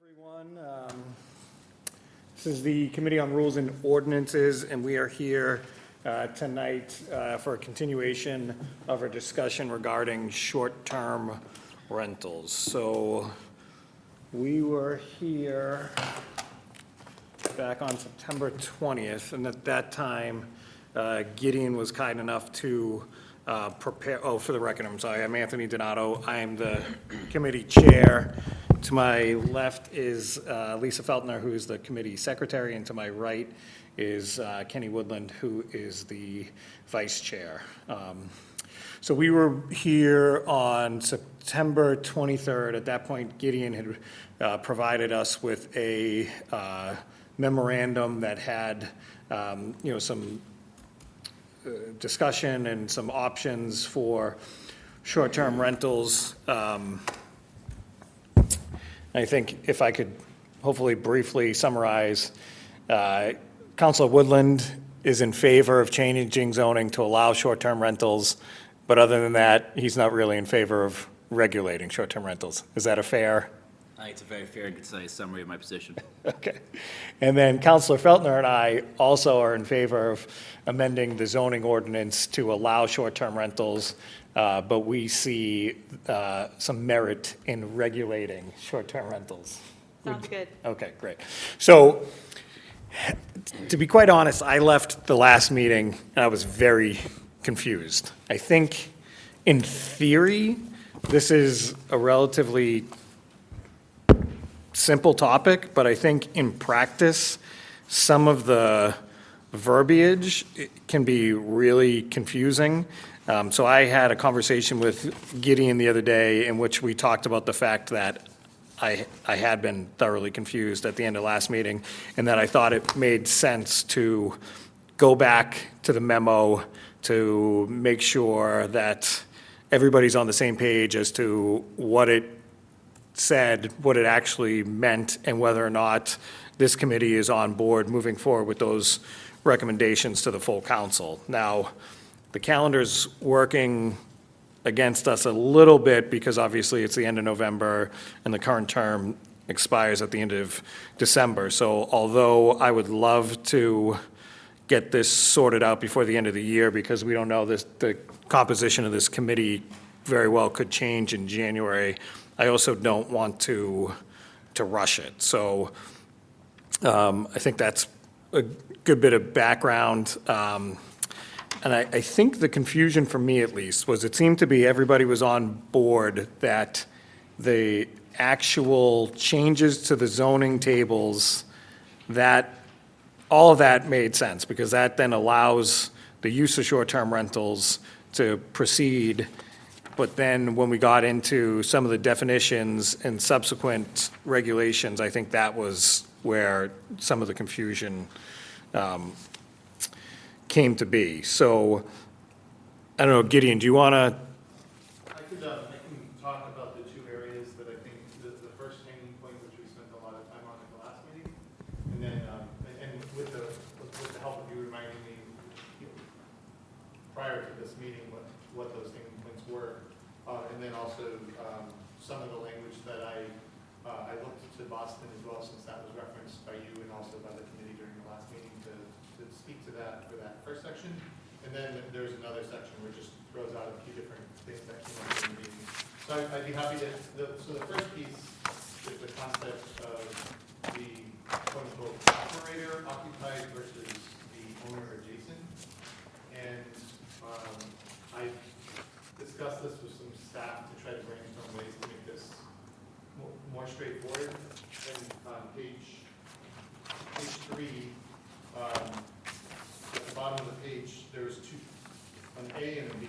Everyone. This is the Committee on Rules and Ordinances, and we are here tonight for a continuation of our discussion regarding short-term rentals. So we were here back on September 20th, and at that time, Gideon was kind enough to prepare, for the record, I'm sorry, I'm Anthony Donato. I am the committee chair. To my left is Lisa Feltner, who is the committee secretary, and to my right is Kenny Woodland, who is the vice chair. So we were here on September 23rd. At that point, Gideon had provided us with a memorandum that had, some discussion and some options for short-term rentals. I think if I could hopefully briefly summarize, Councilor Woodland is in favor of changing zoning to allow short-term rentals, but other than that, he's not really in favor of regulating short-term rentals. Is that a fair? I think it's a very fair and concise summary of my position. Okay. And then Councilor Feltner and I also are in favor of amending the zoning ordinance to allow short-term rentals, but we see some merit in regulating short-term rentals. Sounds good. Okay, great. So, to be quite honest, I left the last meeting and I was very confused. I think, in theory, this is a relatively simple topic, but I think in practice, some of the verbiage can be really confusing. So I had a conversation with Gideon the other day in which we talked about the fact that I had been thoroughly confused at the end of last meeting, and that I thought it made sense to go back to the memo to make sure that everybody's on the same page as to what it said, what it actually meant, and whether or not this committee is on board moving forward with those recommendations to the full council. Now, the calendar's working against us a little bit because obviously it's the end of November and the current term expires at the end of December. So although I would love to get this sorted out before the end of the year, because we don't know the composition of this committee very well could change in January, I also don't want to rush it. So I think that's a good bit of background. And I think the confusion for me, at least, was it seemed to be everybody was on board that the actual changes to the zoning tables, that all of that made sense, because that then allows the use of short-term rentals to proceed. But then when we got into some of the definitions and subsequent regulations, I think that was where some of the confusion came to be. So, I don't know, Gideon, do you want to? I can talk about the two areas that I think the first hanging point, which we spent a lot of time on at the last meeting, and then and with the help of you reminding me prior to this meeting what those hanging points were, and then also some of the language that I looked to Boston as well, since that was referenced by you and also by the committee during the last meeting to speak to that for that first section. And then there's another section where it just throws out a few different things that came up in the meeting. So I'd be happy to, so the first piece is the concept of the quote-unquote operator occupied versus the owner adjacent. And I discussed this with some staff to try to brainstorm ways to make this more straightforward. And on page 3, at the bottom of the page, there's an A and a B.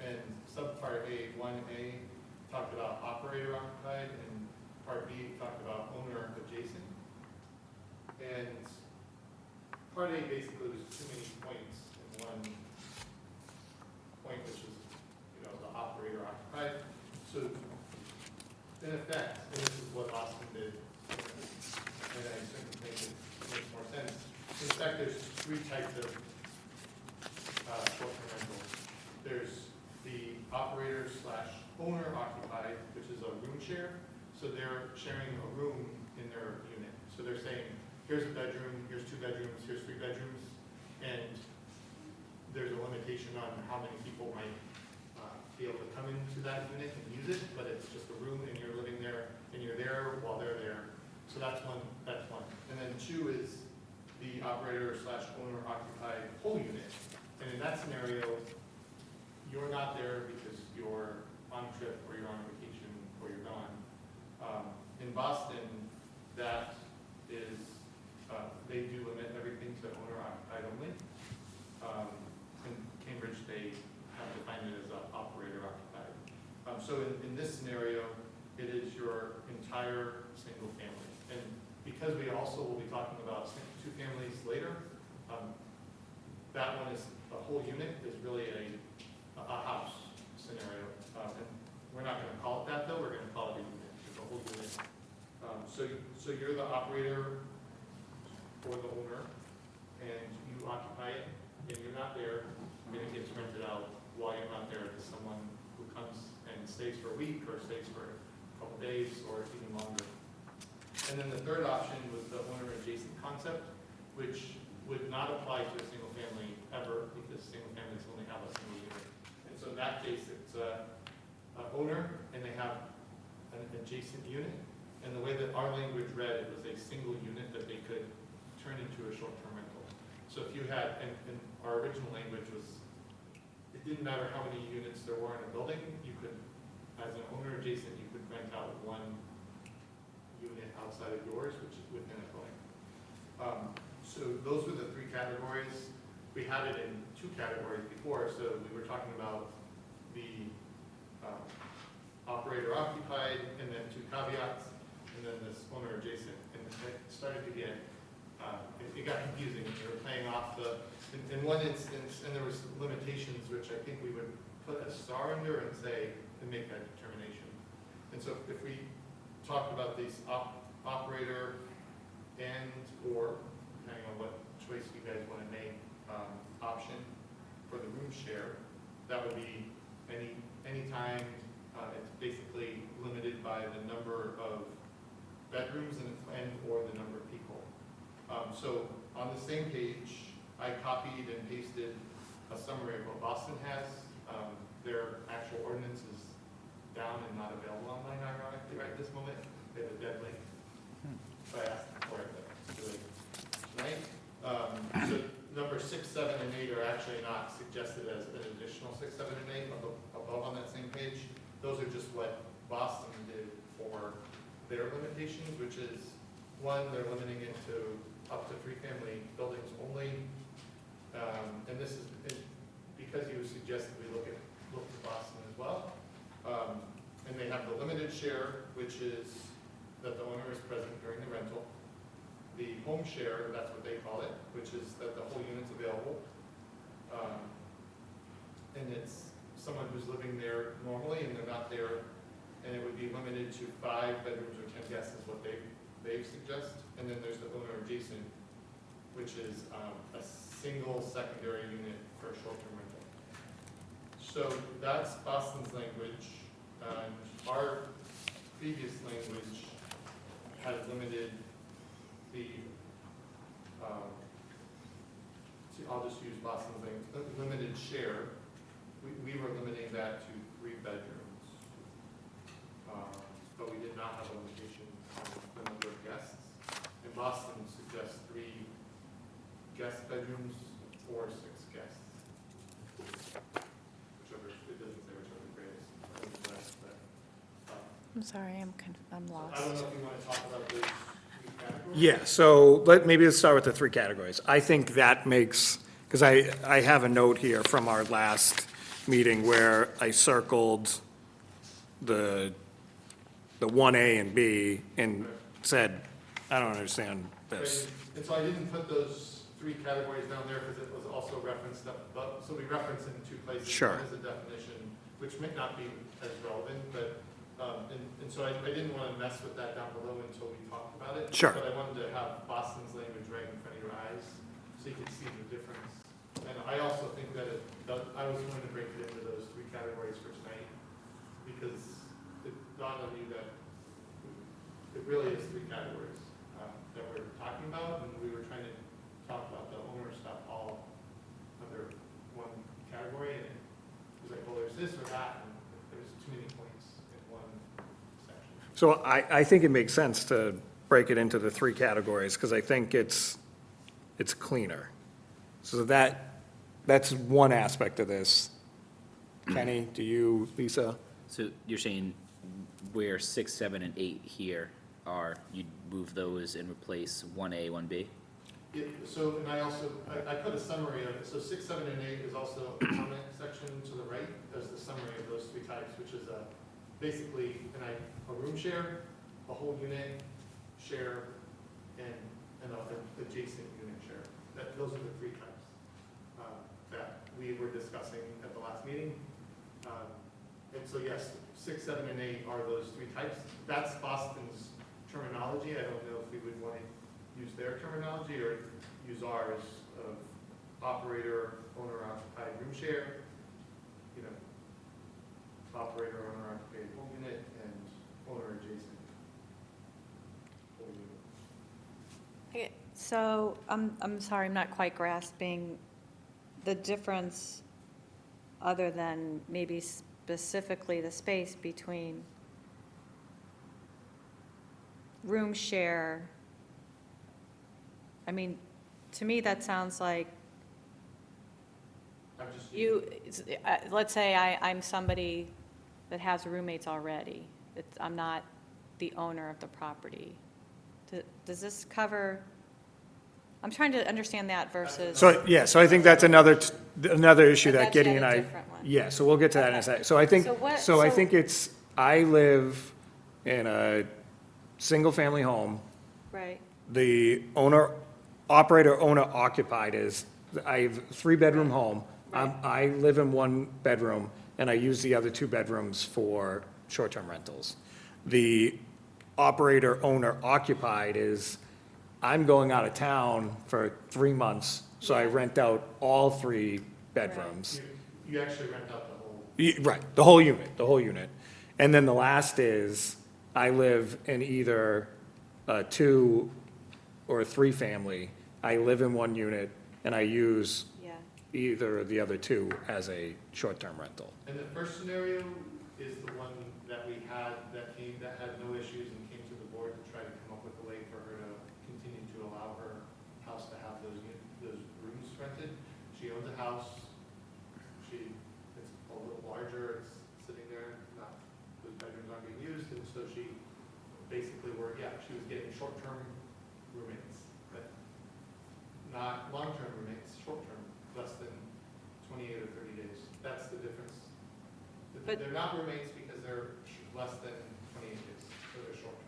And subpart A, 1A, talked about operator occupied, and part B talked about owner adjacent. And part A basically was too many points in one point, which is, the operator occupied. So in effect, and this is what Austin did, and I certainly think it makes more sense. In fact, there's 3 types of short-term rentals. There's the operator/owner occupied, which is a room share. So they're sharing a room in their unit. So they're saying, here's a bedroom, here's 2 bedrooms, here's 3 bedrooms, and there's a limitation on how many people might be able to come into that unit and use it, but it's just a room and you're living there and you're there while they're there. So that's one. And then 2 is the operator slash owner occupied whole unit. And in that scenario, you're not there because you're on a trip or you're on vacation or you're gone. In Boston, that is, they do limit everything to owner occupied only. In Cambridge, they have defined it as operator occupied. So in this scenario, it is your entire single family. And because we also will be talking about 2 families later, that one is, a whole unit is really a house scenario. And we're not gonna call it that though, we're gonna call it a unit, it's a whole unit. So you're the operator or the owner, and you occupy it, and you're not there, and it gets rented out while you're not there to someone who comes and stays for a week, or stays for a couple days, or even longer. And then the third option was the owner adjacent concept, which would not apply to a single family ever, because single families only have a single unit. And so in that case, it's a owner, and they have an adjacent unit. And the way that our language read, it was a single unit that they could turn into a short-term rental. So if you had, and our original language was, it didn't matter how many units there were in a building, you could, as an owner adjacent, you could rent out 1 unit outside of yours, which is within a building. So those were the 3 categories. We had it in 2 categories before, so we were talking about the operator occupied, and then 2 caveats, and then this owner adjacent. And it started to get, it got confusing. They were playing off in one instance, and there was limitations, which I think we would put a star under and say, and make that determination. And so if we talked about these operator and or, depending on what choice you guys want to make, option for the room share, that would be anytime. It's basically limited by the number of bedrooms and or the number of people. So on the same page, I copied and pasted a summary of what Boston has. Their actual ordinance is down and not available online, ironically, right this moment. They have a dead link. So I asked them for it, but it's too late tonight. So number 6, 7, and 8 are actually not suggested as an additional 6, 7, and 8 above on that same page. Those are just what Boston did for their limitations, which is, 1, they're limiting it to up to 3 family buildings only. And this is because you suggested we look to Boston as well. And they have the limited share, which is that the owner is present during the rental. The home share, that's what they call it, which is that the whole unit's available. And it's someone who's living there normally and they're not there, and it would be limited to 5 bedrooms or 10 guests is what they suggest. And then there's the owner adjacent, which is a single secondary unit for a short-term rental. So that's Boston's language. Our previous language had limited the, I'll just use Boston's language, limited share. We were limiting that to 3 bedrooms, but we did not have a limitation on the number of guests. And Boston suggests 3 guest bedrooms or 6 guests. Whichever, it doesn't say whichever the greatest. I'm sorry, I'm lost. I don't know if you want to talk about those 3 categories. Yeah, so maybe let's start with the 3 categories. I think that makes, because I have a note here from our last meeting where I circled the 1A and B and said, I don't understand this. And so I didn't put those 3 categories down there because it was also referenced up above. So we reference it in 2 places. Sure. One is a definition, which may not be as relevant, but, and so I didn't want to mess with that down below until we talked about it. Sure. But I wanted to have Boston's language right in front of your eyes so you could see the difference. And I also think that I was going to break it into those 3 categories for tonight because it dawned on you that it really is three categories that we're talking about, and we were trying to talk about the owner stuff all under one category, and it was like, well, there's this or that, and there's too many points in one section. So I think it makes sense to break it into the three categories, because I think it's cleaner. So that's one aspect of this. Kenny, do you, Lisa? So you're saying where 6, 7, and 8 here are, you'd move those and replace 1A, 1B? Yeah, so, and I put a summary of it, so 6, 7, and 8 is also a comment section to the right, does the summary of those three types, which is basically a room share, a whole unit share, and an adjacent unit share. Those are the three types that we were discussing at the last meeting. And so yes, 6, 7, and 8 are those three types. That's Boston's terminology. I don't know if we would want to use their terminology or use ours of operator, owner occupied room share, operator, owner occupied home unit, and owner adjacent home unit. Okay, so I'm sorry, I'm not quite grasping the difference other than maybe specifically the space between room share. I mean, to me, that sounds like I'm just let's say I'm somebody that has roommates already. I'm not the owner of the property. Does this cover, I'm trying to understand that versus. So, yeah, so I think that's another issue But that that's Gideon yet and a I. different one. Yeah, so we'll get to that in a Okay. second. So I think, So I think I live in a single-family home. Right, The operator owner occupied is, I have a 3-bedroom home. Right. I live in 1 bedroom, and I use the other 2 bedrooms for short-term rentals. The operator owner occupied is, I'm going out of town for 3 months, so I Yeah. rent out all 3 bedrooms. you actually rent out the whole. Right, the whole unit. And then the last is, I live in either a 2 or a 3 family. I live in 1 unit, and I use yeah. either of the other 2 as a short-term rental. And the first scenario is the one that we had that had no issues and came to the board to try to come up with a way for her to continue to allow her house to have those rooms rented. She owns a house. It's a little larger. It's sitting there. Those bedrooms aren't being used, and so she basically she was getting short-term roommates, but not long-term roommates, short-term, less than 28 or 30 days. That's the difference. But- They're not roommates because they're less than 28 days, so they're short-term.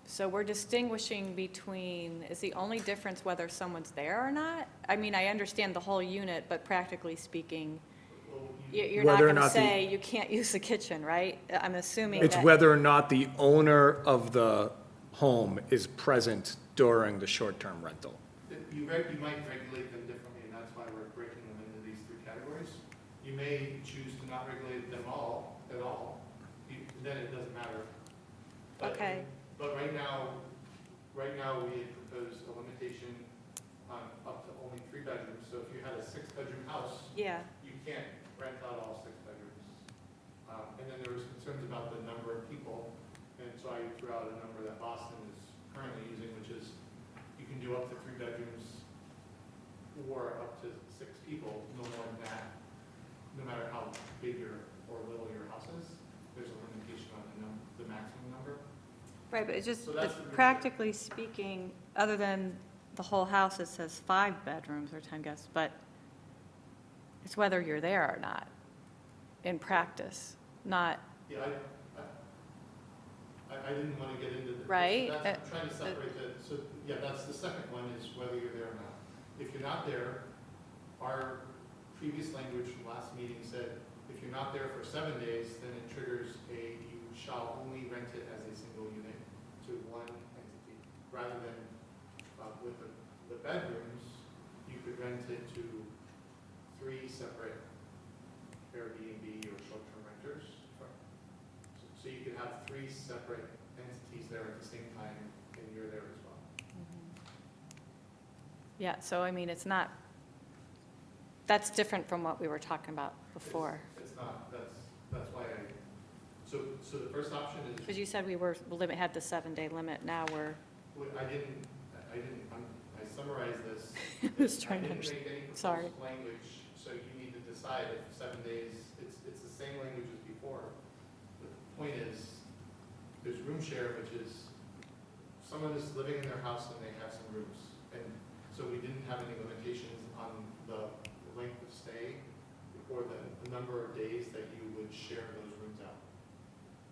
So we're distinguishing between, is the only difference whether someone's there or not? I mean, I understand the whole unit, but practically speaking, Well, you're not Whether or going to not the- say you can't use the kitchen, right? I'm assuming It's that. whether or not the owner of the home is present during the short-term rental. You might regulate them differently, and that's why we're breaking them into these 3 categories. You may choose to not regulate them all, at all, then it doesn't matter. But- Okay. But right now we had proposed a limitation on up to only 3 bedrooms, so if you had a 6-bedroom house, Yeah, you can't rent out all 6 bedrooms. And then there was concerns about the number of people, and so I threw out a number that Boston is currently using, which is you can do up to 3 bedrooms or up to 6 people, no more than that, no matter how big or little your house is. There's a limitation on the maximum number. right, but it's just, So that's but the- practically speaking, other than the whole house, it says 5 bedrooms or 10 guests, but it's whether you're there or not, in practice, not, Yeah, I didn't want to get into the. Right. So that's, I'm trying to separate so, yeah, that's the second one, is whether you're there or not. If you're not there, our previous language from last meeting said, if you're not there for 7 days, then it triggers you shall only rent it as a single unit to 1 entity, rather than, with the bedrooms, you could rent it to 3 separate Airbnb or short-term renters. So you could have three separate entities there at the same time, and you're there as well. Yeah, so I mean, it's not, that's different from what we were talking about before. It's not, that's why so the first option is. Because you said we were, had the 7-day limit, now we're, I summarized this. I was trying to I didn't make any sorry. proposed language, so you need to decide if 7 days, it's the same language as before. But the point is, there's room share, which is someone is living in their house and they have some rooms. And so we didn't have any limitations on the length of stay or the number of days that you would share those rooms out.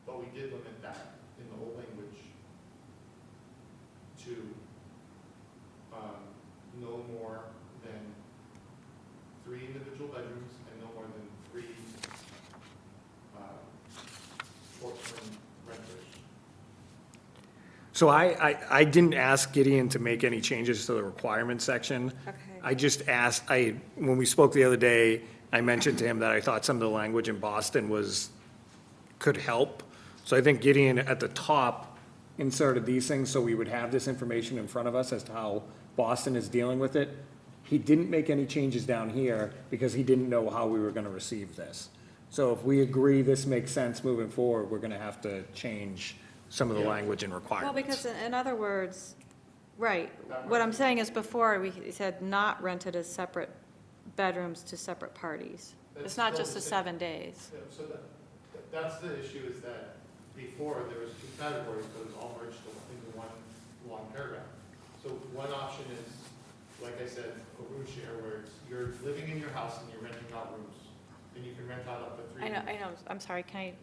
But we did limit that in the old language to no more than 3 individual bedrooms and no more than 3 short-term renters. So I didn't ask Gideon to make any changes to the requirement section. Okay. I just asked, when we spoke the other day, I mentioned to him that I thought some of the language in Boston could help. So I think Gideon at the top inserted these things so we would have this information in front of us as to how Boston is dealing with it. He didn't make any changes down here because he didn't know how we were gonna receive this. So if we agree this makes sense moving forward, we're gonna have to change some of the language and Well, requirements. because in other words, right, what I'm saying is before, we said not rented as separate bedrooms to separate parties. It's not That's just the still 7 days. Yeah, so that's the issue, is that before there was 2 categories, but it was all merged into one long paragraph. So one option is, like I said, a room share where you're living in your house and you're renting out rooms, and you can rent out up to 3 rooms. I know, I'm sorry, can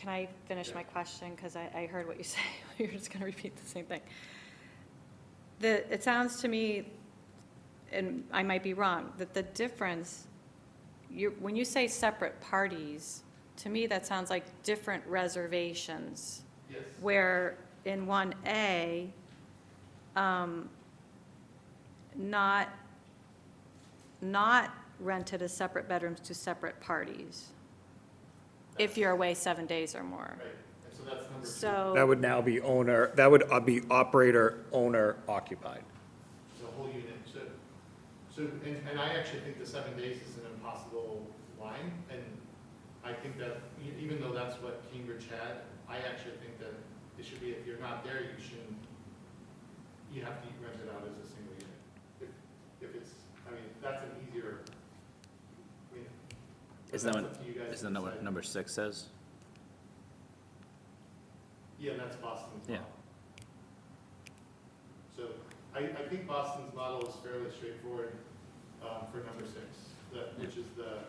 I finish my question? Because I heard what you say, you're just going to repeat the same thing. It sounds to me, and I might be wrong, that the difference, when you say separate parties, to me, that sounds like different reservations. Yes. Where in 1A, not rented as separate bedrooms to separate parties, if you're away 7 days or more. Right, and so that's number 2. So. That would now be that would be operator, owner occupied. The whole unit. And I actually think the 7 days is an impossible line, and I think that even though that's what Cambridge had, I actually think that it should be, if you're not there, you have to rent it out as a single unit. If it's, I mean, that's an easier, I mean. but Isn't that's that up to you guys isn't that to what decide. number 6 says? Yeah, that's Boston's Yeah. model. So I think Boston's model is fairly straightforward for number 6, which is the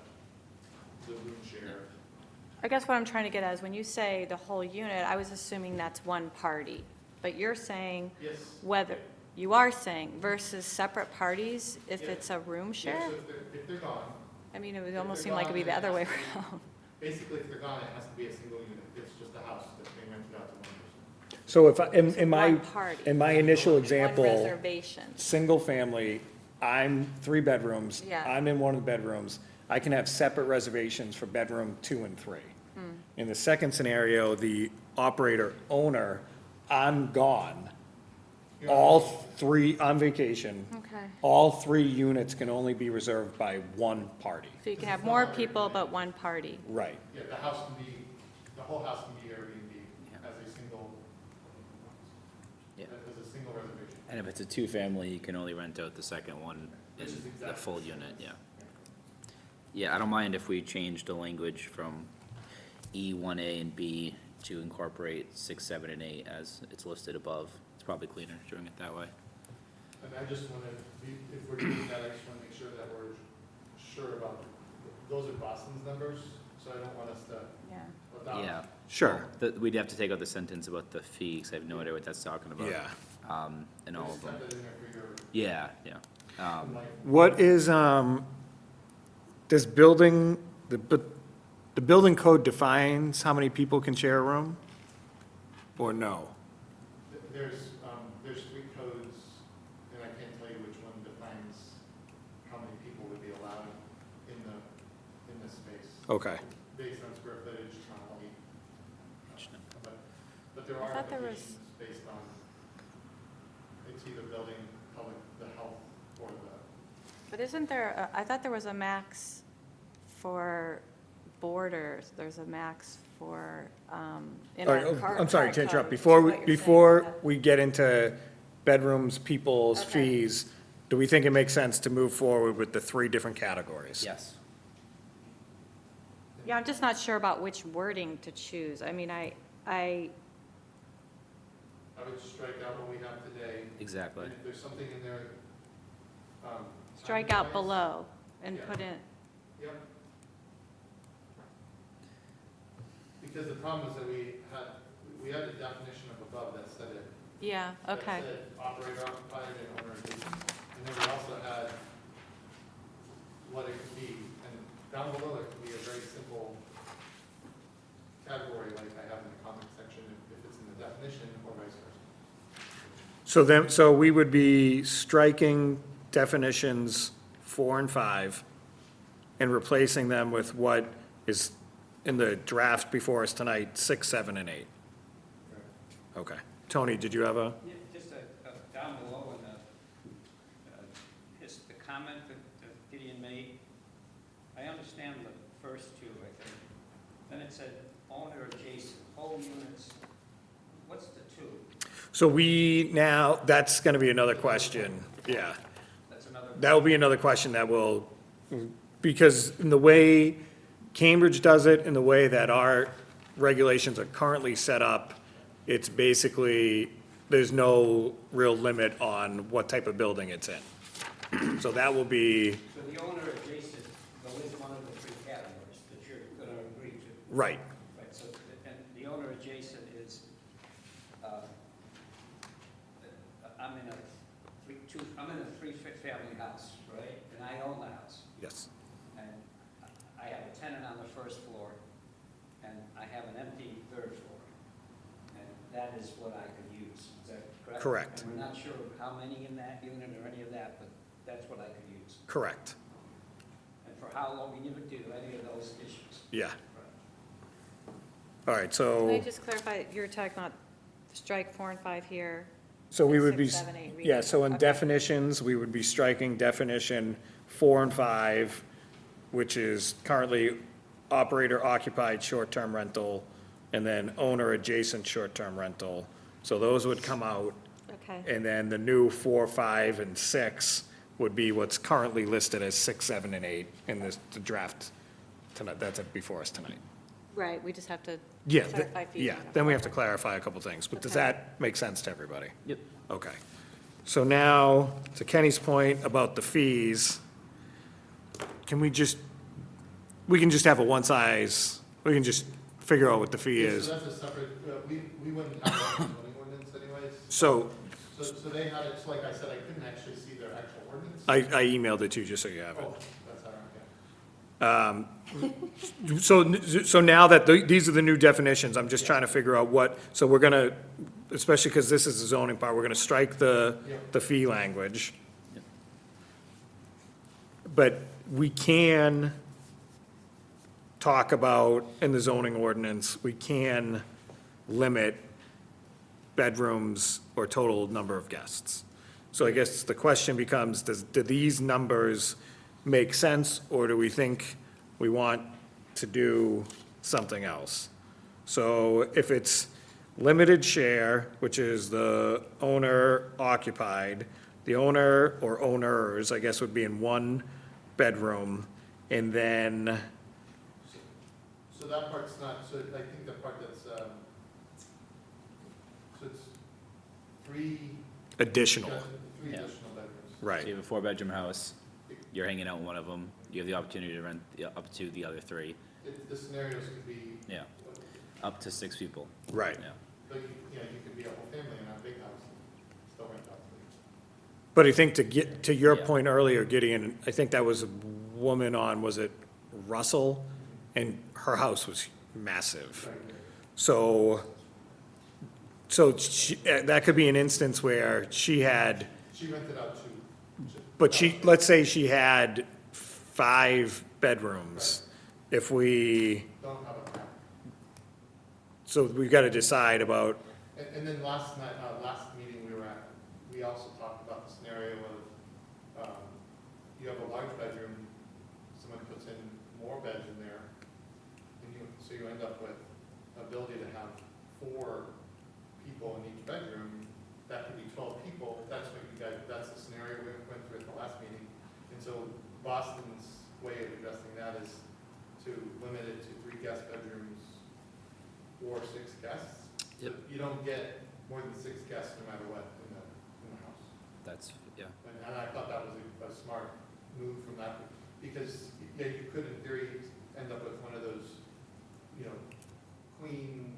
room share. I guess what I'm trying to get at is when you say the whole unit, I was assuming that's one party. But you're saying Yes. you are saying versus separate parties if Yeah. it's a room Yeah, share? so if they're gone, I mean, it would if almost they're seem like it'd be gone, the then other it way has to be- around. basically, if they're gone, it has to be a single unit. It's just a house that's being rented out to one person. So if, in One party. my initial One example, reservation. single family, I'm 3 bedrooms. Yeah. I'm in one of the bedrooms. I can have separate reservations for bedroom 2 and 3. Hmm. In the second scenario, the operator owner, I'm gone. You're All on- 3, on vacation. Okay. All 3 units can only be reserved by one party. So you can have more people, but one party. Right. Yeah, the whole house can be Airbnb as a single, Yeah. as a single reservation. And if it's a 2-family, you can only rent out the second one Which in is the exactly full the same. unit, yeah. Yeah, I don't mind if we change the language from E1A and B to incorporate 6, 7, and 8 as it's listed above. It's probably cleaner doing it that way. And I just want to, if we're doing that, I just want to make sure that we're sure about, those are Boston's numbers, so I don't want us to Yeah. adopt. Yeah. Sure. We'd have to take out the sentence about the fee, because I have no idea what that's talking about. Yeah. And I all just of them. have that in there for your, Yeah, yeah. like, What is, does the building code defines how many people can share a room? Or no? there's 3 codes, and I can't tell you which one defines how many people would be allowed in the in this space, Okay. based on square footage, not height. But there are thought there was- implications based on, it's either building public, the health, or the, But isn't there, I thought there was a max for borders, there's a max for, in All our right, car- I'm sorry car to interrupt. code, Before, what you're saying. before we get into bedrooms, people's Okay. fees, do we think it makes sense to move forward with the 3 different categories? Yes. Yeah, I'm just not sure about which wording to choose. I mean, I, I would strike out what we have today. Exactly. And if there's something in there, strike out time-wise, below and Yeah. put in, Yep. Because the problem is that we had a definition of above that said it. yeah, okay. That said operator occupied and owner adjacent. And then we also had what it could be. And down below it could be a very simple category like I have in the comment section if it's in the definition or vice versa. So we would be striking definitions 4 and 5 and replacing them with what is in the draft before us tonight, 6, 7, and 8. Okay. Tony, did you have a? Yeah, just down below in the comment that Gideon made, I understand the first two, I think. Then it said owner adjacent, whole units. What's the two? So that's going to be another question. Yeah. That's another. That will be another question that will, because in the way Cambridge does it, in the way that our regulations are currently set up, it's basically, there's no real limit on what type of building it's in. So that will be, So the owner adjacent, though, is one of the 3 categories that you're going to agree to. right, Right, so, and the owner adjacent is, I'm in a 3-family house, right? And I own the house. yes, And I have a tenant on the first floor, and I have an empty 3rd floor. And that is what I could use, is that correct? Correct. And we're not sure how many in that unit or any of that, but that's what I could use. correct, And for how long, we never do any of those issues. yeah. Right. All right, Can I so, just clarify, you're talking about strike 4 and 5 here? so we and would be, 6, 7, 8 read yeah, it. so in Okay. definitions, we would be striking definition 4 and 5, which is currently operator occupied short-term rental, and then owner adjacent short-term rental. So those would come out. Okay, And then the new 4, 5, and 6 would be what's currently listed as 6, 7, and 8 in this, the draft tonight, that's before us tonight. right, we just have to Yeah, clarify fees. yeah, then we have to clarify a couple things, but does Okay. that make sense to everybody? Yep. Okay. So now, to Kenny's point about the fees, can we just have a one size, we can just figure out what the fee Yeah, is? So that's a separate, we wouldn't have that in the zoning ordinance anyways. So So they had it, so like I said, I couldn't actually see their actual ordinance. I emailed it to you just so you have it. Oh, that's all right, yeah. So now that these are the new definitions, I'm just trying to figure out what, so we're gonna, especially because this is the zoning part, we're gonna strike the fee language. Yep. But we can talk about, in the zoning ordinance, we can limit bedrooms or total number of guests. So I guess the question becomes, do these numbers make sense, or do we think we want to do something else? So if it's limited share, which is the owner occupied, the owner or owners, I guess, would be in 1 bedroom, and then, So that part's not, so I think the part that's, so it's 3. additional, Three Yeah. additional bedrooms. So right, you have a 4-bedroom house, you're hanging out in one of them, you have the opportunity to rent up to the other 3, The scenarios could be, yeah, up to 6 people. right. Yeah. but you know, you could be a whole family in a big house and still rent out 3. But I think to get, to your Yeah. point earlier, Gideon, I think that was a woman on, was it Russell? And her house was massive. So that could be an instance where she had, She rented out 2. but let's say she had 5 bedrooms, if we, don't have a map. so we've got to decide about, And then last night, last meeting we were at, we also talked about the scenario of, you have a large bedroom, someone puts in more beds in there, and so you end up with ability to have 4 people in each bedroom. That could be 12 people. That's what you guys, that's the scenario we went through at the last meeting. And so Boston's way of addressing that is to limit it to 3 guest bedrooms or 6 guests. So Yep. you don't get more than 6 guests no matter what in the house. That's, yeah. And I thought that was a smart move from that, because, yeah, you could in theory end up with one of those, queen,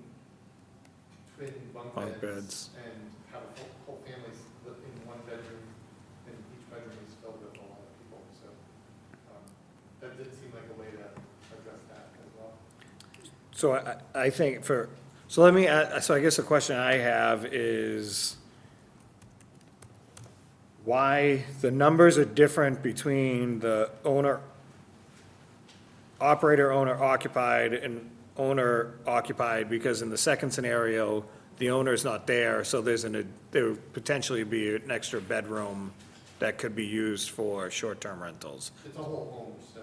twin bunk Bunk beds. beds. And have a whole family live in one bedroom, and each bedroom is filled with a lot of people, so, that did seem like a way to address that as well. so I think so let me, so I guess the question I have is why the numbers are different between the operator, owner occupied, and owner occupied, because in the second scenario, the owner's not there, so there would potentially be an extra bedroom that could be used for short-term rentals. It's a whole home, so,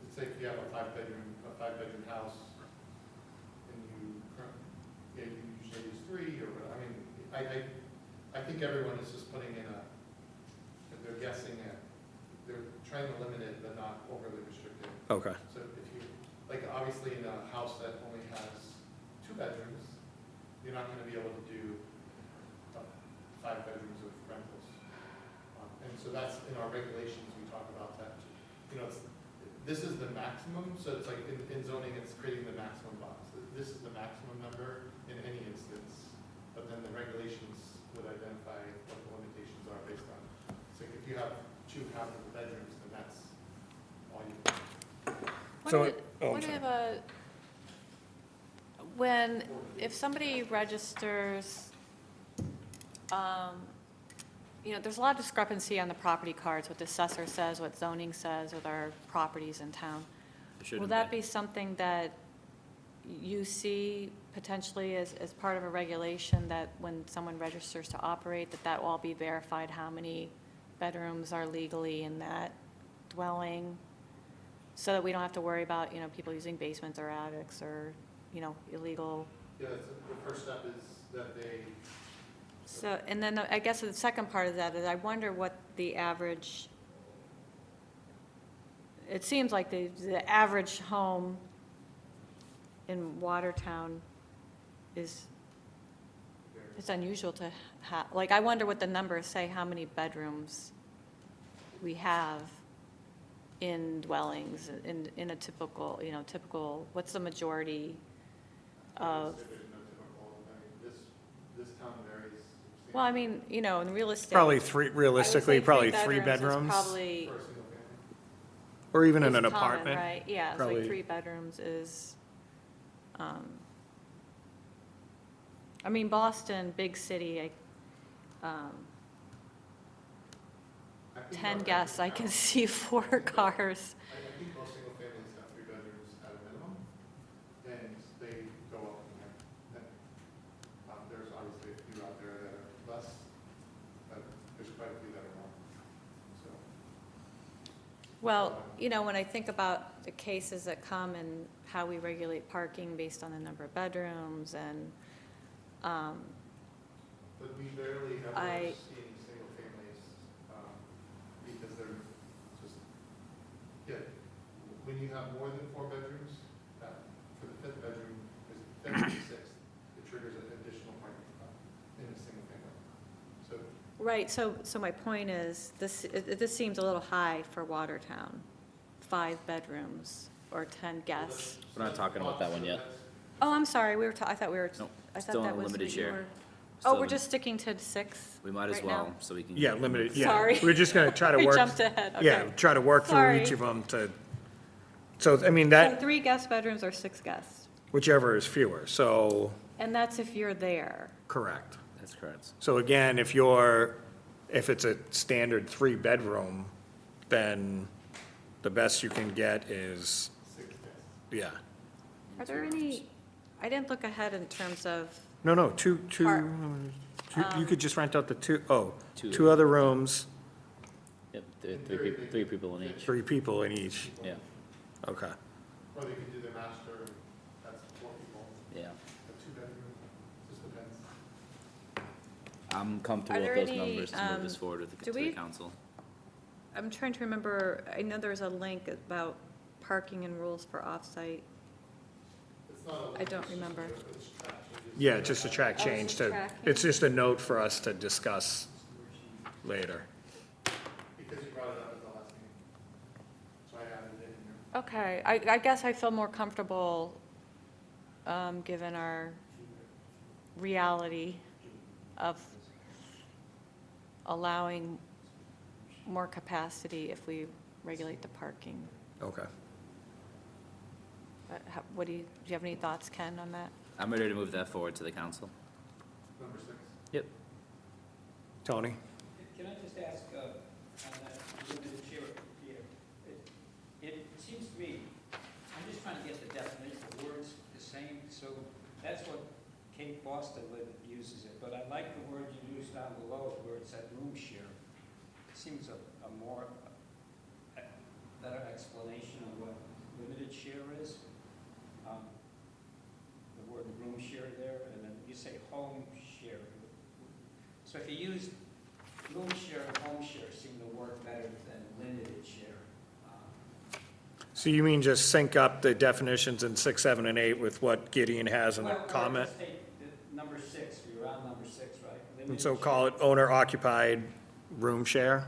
let's say if you have a 5-bedroom house, and you usually use 3, or, I think everyone is just putting in if they're guessing at, they're trying to limit it, but not overly restricted. Okay. So if you, obviously in a house that only has 2 bedrooms, you're not gonna be able to do 5 bedrooms of rentals. And so that's, in our regulations, we talk about that. This is the maximum, so it's like in zoning, it's creating the maximum box. This is the maximum number in any instance, but then the regulations would identify what the limitations are based on. So if you have 2 habitable bedrooms, then that's all you can. So- What if if somebody registers, there's a lot of discrepancy on the property cards, what the assessor says, what zoning says with our properties in town. It shouldn't Will that be something that you see potentially as part of a regulation, that when someone registers to operate, that will all be verified, how many bedrooms are legally in that dwelling? So that we don't have to worry about, people using basements or attics or, illegal. Yeah, the first step is that they, So, and then I guess the second part of that is I wonder what the average, it seems like the average home in Watertown is, it's unusual to have, I wonder what the numbers say, how many bedrooms we have in dwellings, in a typical, what's the majority of, there's no typical, this town varies. well, in real estate. Probably I would realistically, say probably 3 is bedrooms, Probably For a single family. or even in is an common, apartment. right? Yeah, it's Probably. like 3 bedrooms is, Boston, big city, I think 10 most- guests, I can see 4 cars. I think most single families have 3 bedrooms at a minimum, and they go up from there. There's obviously a few out there that are less, but there's quite a few that are more, so. Well, when I think about the cases that come and how we regulate parking based on the number of bedrooms and, But we barely ever I- see any single families, because they're just, when you have more than 4 bedrooms, for the 5th bedroom, there's 5th and 6th, it triggers an additional parking spot in a single family. So, right, so my point is, this seems a little high for Watertown, 5 bedrooms or 10 guests. We're not talking about that one yet. Oh, I'm sorry, I thought we were, Nope, I thought still that on was limited what you share. were. Still Oh, we're in- just sticking to 6? We might as right well, now? so we can. Yeah, limited, yeah. Sorry. We're just gonna try to We work. jumped ahead, Yeah, okay. try to work through each Sorry. of them so, So that, 3 guest bedrooms or 6 guests? whichever is fewer, so, And that's if you're there. correct. That's correct. So again, if it's a standard 3-bedroom, then the best you can get is Yeah. Are there any, I didn't look ahead in terms of, No, Part- you could just rent out the Two. two other rooms, Yep, three people in each, 3 people in each. yeah, Okay. Or they could do the master, that's 4 people, yeah. a 2-bedroom, just depends. I'm comfortable Are with there those any, numbers to move this forward with do to the we- council. I'm trying to remember, I know there's a link about parking and rules for off-site. It's not a. I don't remember. It's track changes. Yeah, just a track Oh, change it's a to, track it's just a note for us to discuss later. Because you brought it up at the last meeting. So I added it in here. Okay, I guess I feel more comfortable, given our reality of allowing more capacity if we regulate the parking. Okay. What do you have any thoughts, Ken, on that? I'm ready to move that forward to the council. Number 6. Yep. Tony? Can I just ask, on that limited share here, it seems to me, I'm just trying to get the definition, the words the same, so that's what Kate Boston uses it, but I like the word you used down below where it said room share. It seems a more, better explanation of what limited share is. The word room share there, and then you say home share. So if you use room share and home share seem to work better than limited share. So you mean just sync up the definitions in 6, 7, and 8 with what Gideon has in the Well, or comment? just take the number 6, you're on number 6, right? And Limited so share. call it owner occupied room share?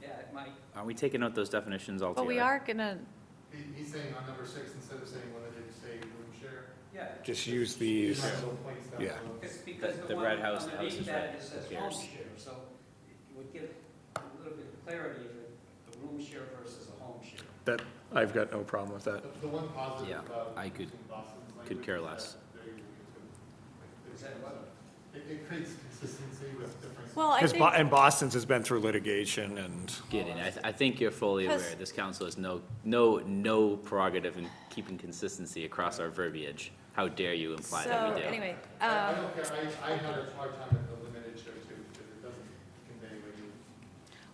Yeah, it might, Are we taking out those definitions altogether? But we are gonna, He's saying on number 6, instead of saying limited, say room share. yeah. Just use You these, have little points down Yeah. below. Because The the one red house- underneath house is that, red. it says Who home cares? share, so it would give a little bit of clarity if a room share versus a home share. that, I've got no problem with that. The one positive Yeah, about I could- using Boston's could language care is less. that they're using it to- Is that what? It creates consistency with different. well, I Because, think, and Boston's has been through litigation and, Gideon, I think you're fully Because- aware, this council has no prerogative in keeping consistency across our verbiage. How dare you imply that so, we do? anyway, I don't care, I had a hard time with the limited share too, because it doesn't convey what you.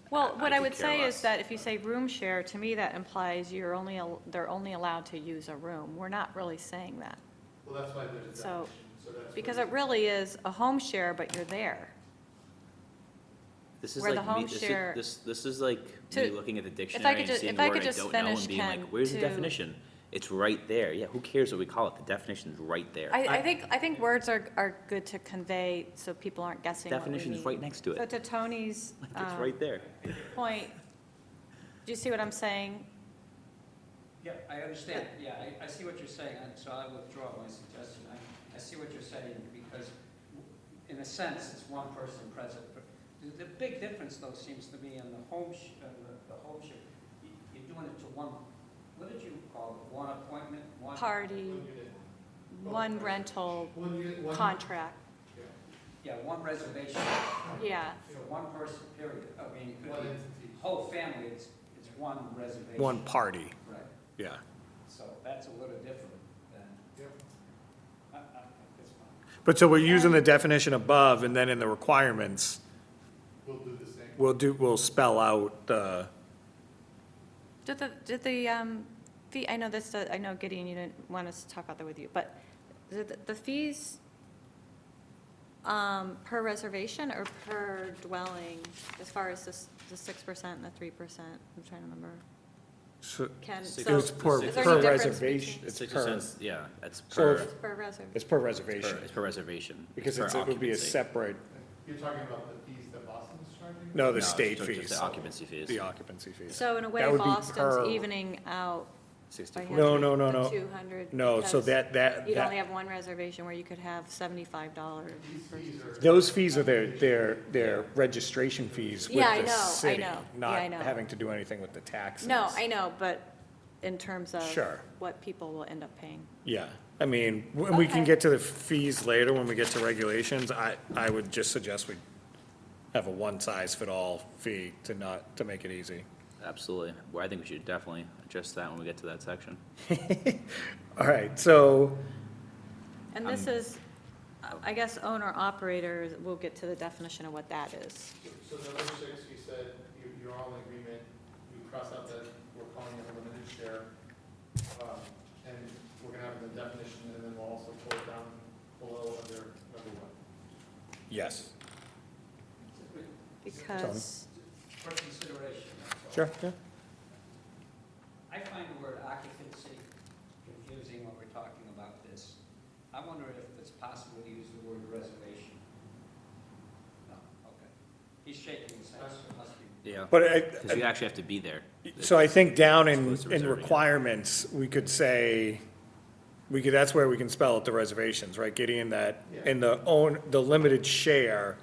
well, what I I could would care say less. is that if you say room share, to me, that implies they're only allowed to use a room. We're not really saying that. Well, that's why there's a So, definition, so that's. Because where it really is a home share, but you're there. This is where the like me, home this is, share- this is like me To- looking at the could dictionary and just- seeing if a I word could I just don't know finish, and being like, Ken, where's the to- definition? It's right there. Yeah, who cares what we call it? The definition's right there. I think words are good to convey, so people aren't guessing what we mean. Definition's right next to So it. to Tony's It's right there. point, do you see what I'm saying? Yeah, I understand, yeah, I see what you're saying, so I withdraw my suggestion. I see what you're saying, because in a sense, it's one person present. But the big difference, though, seems to be in the home, the home share. You're doing it to one, what did you call it, one appointment, one? Party, one unit. one rental One unit, one. contract, Yeah, one reservation, yeah. so one person, period. I mean, it One could be entity. whole family, it's one reservation. one party, Right, yeah. so that's a little different than, Yep. that's fine. But so we're using the definition above, and then in the requirements, We'll do the same. we'll spell out the, Did the fee, I know this, I know Gideon, you didn't want us to talk about that with you, but the fees per reservation or per dwelling, as far as the 6% and the 3%? I'm trying to remember. so Ken, Six- so it's per is there per any difference reservation. between- It's 60 per, cents, yeah, that's So per, if- per reservation? it's per reservation, it's per reservation. because per it would be a occupancy. separate, You're talking about the fees that Boston's charging? no, the No, state just fees. the occupancy fees. The occupancy fees. So in a way, That would be Boston's per- evening out by 64. No, having no, no, the no. 200. No, so because that, You'd only that, have one reservation where you could have $75. These fees are. those fees are their registration fees with Yeah, I the know, I city, know. Yeah, not I know. having to do anything with the taxes. No, I know, but in terms of Sure. what people will end up paying. Yeah, I mean, when we can Okay. get to the fees later, when we get to regulations, I would just suggest we have a one-size-fit-all fee to make it easy. Absolutely. Well, I think we should definitely address that when we get to that section. All right, so, And this is, I guess, owner-operator, we'll get to the definition of what that is. So number 6, you said you're all in agreement, you cross out that we're calling it a limited share, and we're gonna have the definition, and then we'll also pull it down below under number 1. yes. Because, For consideration, that's all. Sure, yeah. I find the word occupancy confusing when we're talking about this. I wonder if it's possible to use the word reservation. No, okay. He's shaking his head, so it must be. Yeah. But Because you actually have to be there. so I think down in, Opposed to in reserving it. requirements, we could say, that's where we can spell out the reservations, right? Gideon, that in the limited share,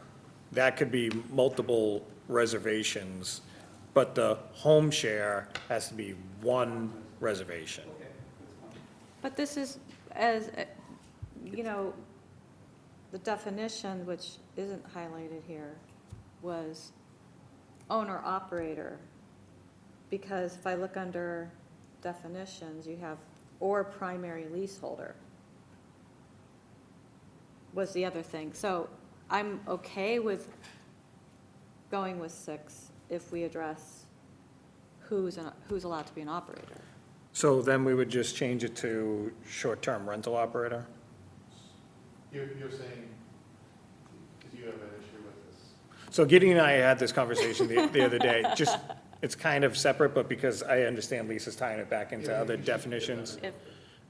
that could be multiple reservations, but the home share has to be one reservation. Okay, that's fine. but this is, as, you know, the definition, which isn't highlighted here, was owner-operator. Because if I look under definitions, you have, or primary leaseholder was the other thing. So I'm okay with going with 6 if we address who's allowed to be an operator. So then we would just change it to short-term rental operator? You're saying, because you have an issue with this. So Gideon and I had this conversation the other day, just, it's kind of separate, but because I understand Lisa's tying it back into other definitions. If,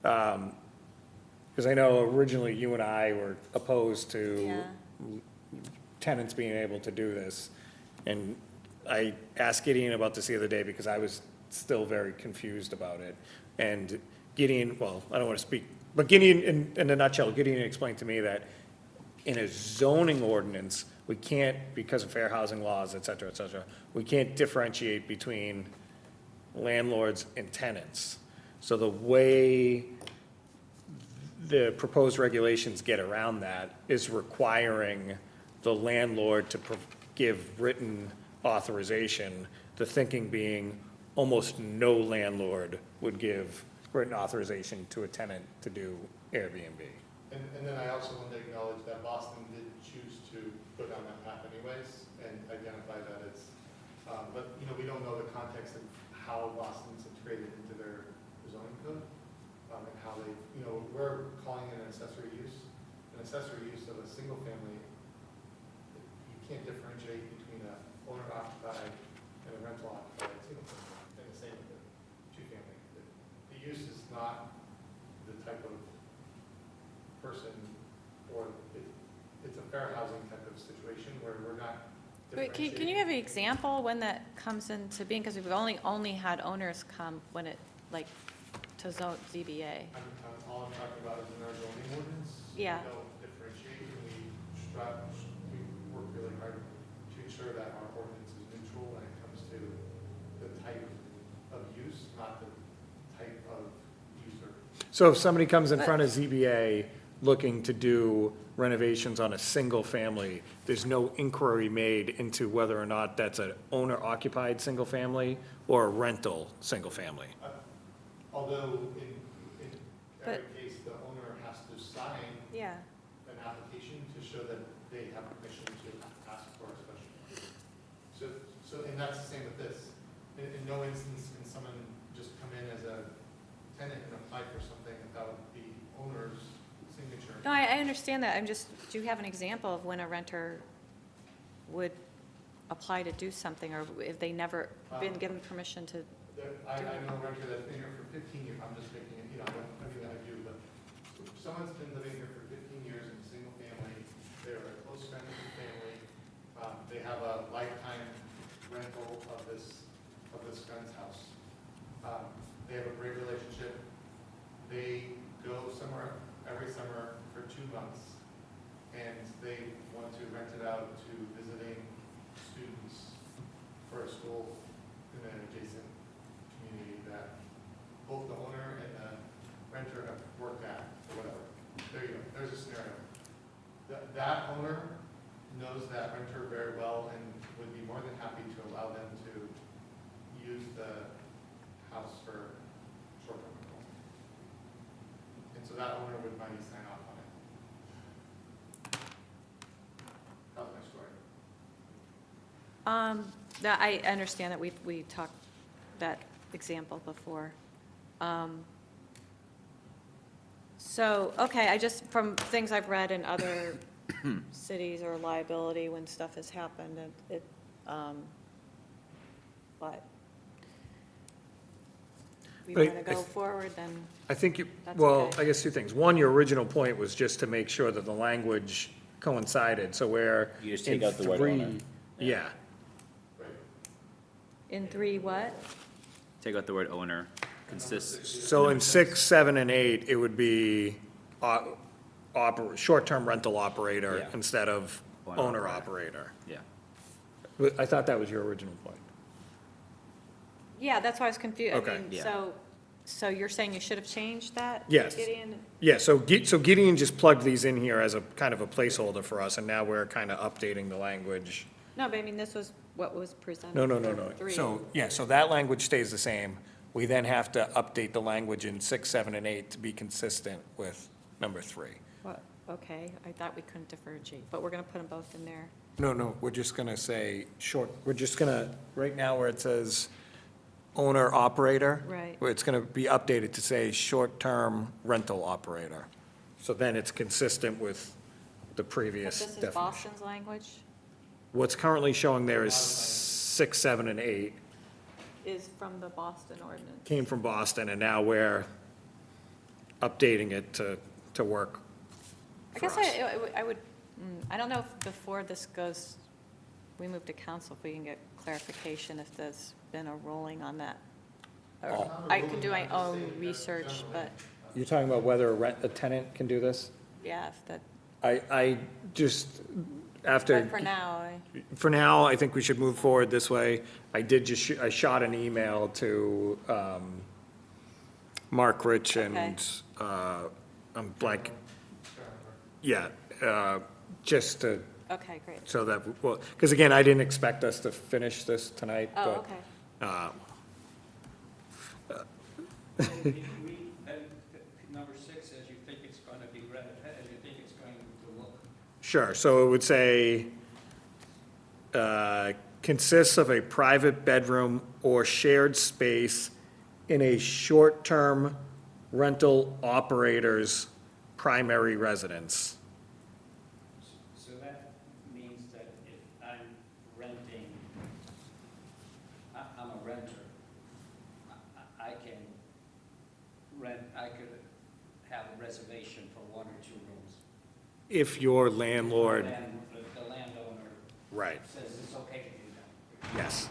Because I know originally you and I were opposed to yeah, tenants being able to do this. And I asked Gideon about this the other day because I was still very confused about it. And Gideon, well, I don't want to speak, but Gideon, in a nutshell, Gideon explained to me that in a zoning ordinance, we can't, because of fair housing laws, et cetera, we can't differentiate between landlords and tenants. So the way the proposed regulations get around that is requiring the landlord to give written authorization, the thinking being almost no landlord would give written authorization to a tenant to do Airbnb. And then I also want to acknowledge that Boston did choose to go down that path anyways and identify that as, but, you know, we don't know the context of how Boston's integrated into their zoning code, and how they, you know, we're calling it an accessory use. An accessory use of a single family, you can't differentiate between a owner occupied and a rental occupied single family, and the same with a two-family. The use is not the type of person, or it's a fair housing type of situation where we're not Wait, differentiating. can you have an example when that comes into being? Because we've only had owners come when it, like, to zone ZBA. All I'm talking about is in our zoning ordinance. Yeah. We don't differentiate, and we work really hard to ensure that our ordinance is neutral when it comes to the type of use, not the type of user. So if somebody comes in front of ZBA looking to do renovations on a single family, there's no inquiry made into whether or not that's an owner-occupied single family or a rental single family. Although in every But- case, the owner has to sign Yeah. an application to show that they have permission to ask for a special permit. So, and that's the same with this. In no instance can someone just come in as a tenant and apply for something without the owner's signature. No, I understand that. Do you have an example of when a renter would apply to do something, or if they never been given permission to? I know a renter that's been here for 15 years, I'm just making it, you know, I mean, I do, but someone's been living here for 15 years in a single family, they're a close friend of the family, they have a lifetime rental of this friend's house. They have a great relationship, they go somewhere every summer for 2 months, and they want to rent it out to visiting students for a school in an adjacent community that both the owner and the renter have worked at, or whatever. There you go, there's a scenario. That owner knows that renter very well and would be more than happy to allow them to use the house for short-term rental. And so that owner would maybe sign off on it. That was my story. That, I understand that we talked that example before. So, okay, I just, from things I've read in other cities or liability when stuff has happened, but we Right, want to go forward, then, I think you, That's well, okay. I guess two things. One, your original point was just to make sure that the language coincided, so where. You just take in out the word three- owner. Yeah, Right. in 3 what? Take out the word owner, consists, so in 6, 7, and 8, it would be short-term rental operator Yeah. instead of Owner owner-operator. yeah. I thought that was your original point. Yeah, that's why I was confused. Okay. I mean, Yeah. so you're saying you should have changed that? Yes. Gideon? Yeah, so Gideon just plugged these in here as a kind of a placeholder for us, and now we're kind of updating the language. No, but I mean, this was what was presented. No. for 3. So, yeah, so that language stays the same. We then have to update the language in 6, 7, and 8 to be consistent with number 3. What? Okay, I thought we couldn't differentiate, but we're going to put them both in there. No, we're just gonna say we're just gonna, right now where it says owner operator. Right. Where it's gonna be updated to say short-term rental operator. So then it's consistent with the But previous this is definition. Boston's language, What's currently showing there is 6, 7, and 8 is from the Boston ordinance. came from Boston, and now we're updating it to work I for guess us. I would, I don't know if before this goes, we move to council, if we can get clarification if there's been a ruling on that. Or Oh. I can do my own research, but, You're talking about whether a tenant can do this? yeah, if that, I just, after. but for now, For now, I think we should move forward this way. I did just, I shot an email to Mark Rich and, I'm blank, yeah, just to, okay, great. so that, well, because again, I didn't expect us to finish this tonight, Oh, but. okay. If you read, number 6 says you think it's going to be read, as you think it's going to look. Sure, so it would say, consists of a private bedroom or shared space in a short-term rental operator's primary residence. So that means that if I'm renting, I'm a renter, I can rent, I could have a reservation for 1 or 2 rooms. If your landlord, And the landowner right, says it's okay to do that. yes,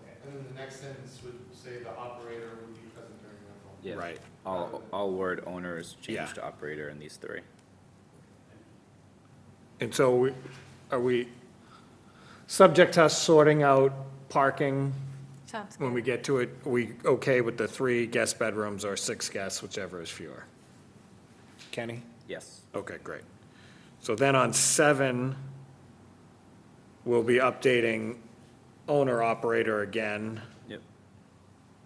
Okay. And then the next sentence would say the operator would be present during rental. Yeah. right. All word owner is Yeah. changed to operator in these 3. And so are we, subject to us sorting out parking Sounds when good. we get to it, are we okay with the 3 guest bedrooms or 6 guests, whichever is fewer? Kenny? Yes. Okay, great. So then on 7, we'll be updating owner-operator again. Yep.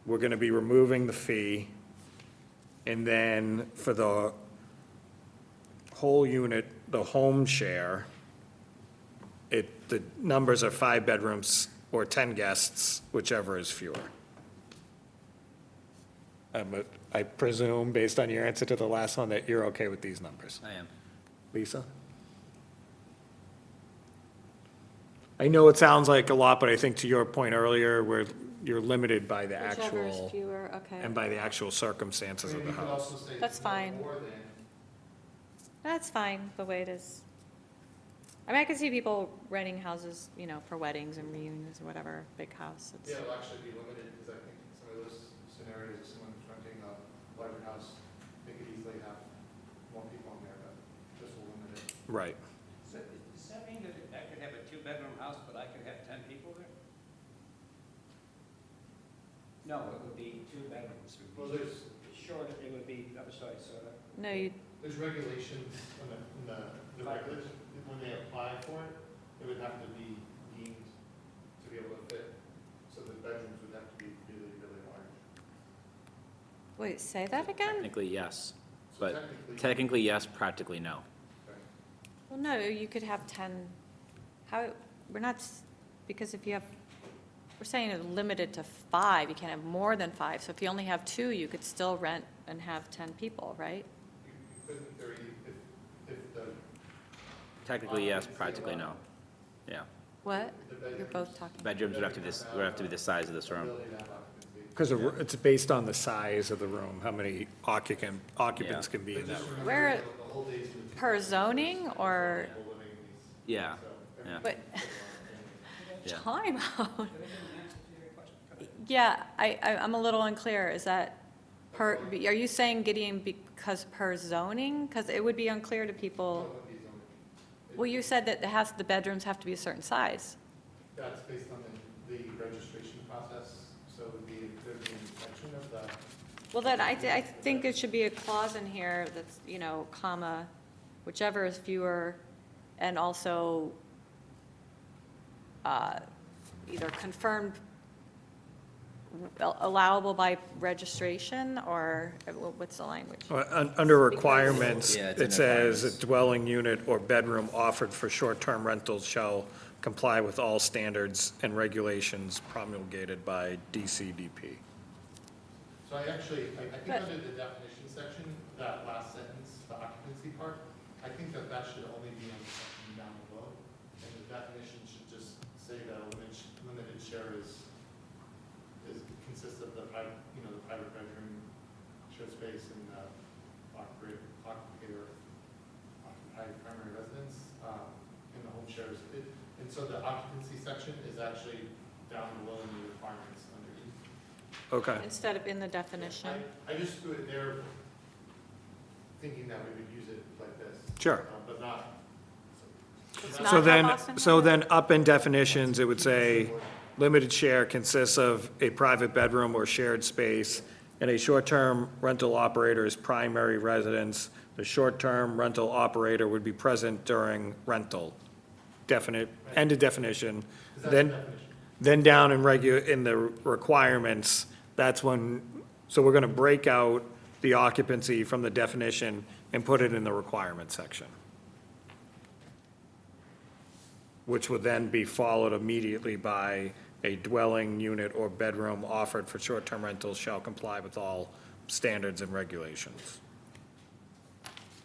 We're going to be removing the fee. And then for the whole unit, the home share, the numbers are 5 bedrooms or 10 guests, whichever is fewer. But I presume, based on your answer to the last one, that you're okay with these numbers. I am. Lisa? I know it sounds like a lot, but I think to your point earlier, where you're limited by the Whichever is actual, fewer, okay. and by the actual circumstances of Maybe the you could house. also say That's fine. more than, That's fine, the way it is. I mean, I can see people renting houses, you know, for weddings and reunions or whatever, big house. It's- yeah, it'll actually be limited, because I think some of those scenarios, if someone's renting a larger house, they could easily have more people in there, but this will limit it. Right. So does that mean that I could have a 2-bedroom house, but I could have 10 people there? No, it would be 2 bedrooms. It Well, would be there's, short, it would be, I'm sorry, so No, you, there's regulations in the regulation, when they apply for it, it would have to be deemed to be able to fit, so the bedrooms would have to be Wait, say that again? Technically, yes, So but technically, yes, practically, no. Okay. Well, no, you could have 10, how, we're not, because if you have, we're saying it's limited to 5, you can't have more than 5. So if you only have 2, you could still rent and have 10 people, right? You could in theory, if the. Technically, yes, practically, no. Yeah. What? the You're bedrooms- both talking. Bedrooms would have to be this, would have to be the size of this room. ability to have occupancy. Because it's based on the size of the room, how many occupants Yeah. can be in But that just room. remember Where- the whole day's in the Per zoning or, people living in these. Yeah, So yeah. but, Yeah. time out. Did I get an answer to your question? Go ahead. Yeah, I'm a little unclear. Is that per, are you saying, Gideon, because per zoning? Because it would be unclear to No, people. it wouldn't be zoning. Well, you said that the bedrooms have to be a certain size. That's based on the registration process, so it would be, there'd be an inspection of the. Well, then, I think it should be a clause in here that's, comma, whichever is fewer, and also either confirmed, allowable by registration, or what's the language? Under requirements, Yeah, it's in it says a requirements. dwelling unit or bedroom offered for short-term rentals shall comply with all standards and regulations promulgated by DCDP. So I think But- under the definition section, that last sentence, the occupancy part, I think that should only be on the section down below. And the definition should just say that a limited share consists of the private, the private bedroom, shared space, and occupied primary residence, and the home shares. And so the occupancy section is actually down below in the requirements underneath. Okay. Instead of in the definition? I just threw it there thinking that we would use it like this. Sure. But not. It's so not So how then, Boston so has it? then up in definitions, it would say, limited share consists of a private bedroom or shared space and a short-term rental operator's primary residence. The short-term rental operator would be present during rental. Definite, end of definition. Is that the Then, definition? then down in the requirements, that's when, so we're gonna break out the occupancy from the definition and put it in the requirement section, which would then be followed immediately by a dwelling unit or bedroom offered for short-term rentals shall comply with all standards and regulations.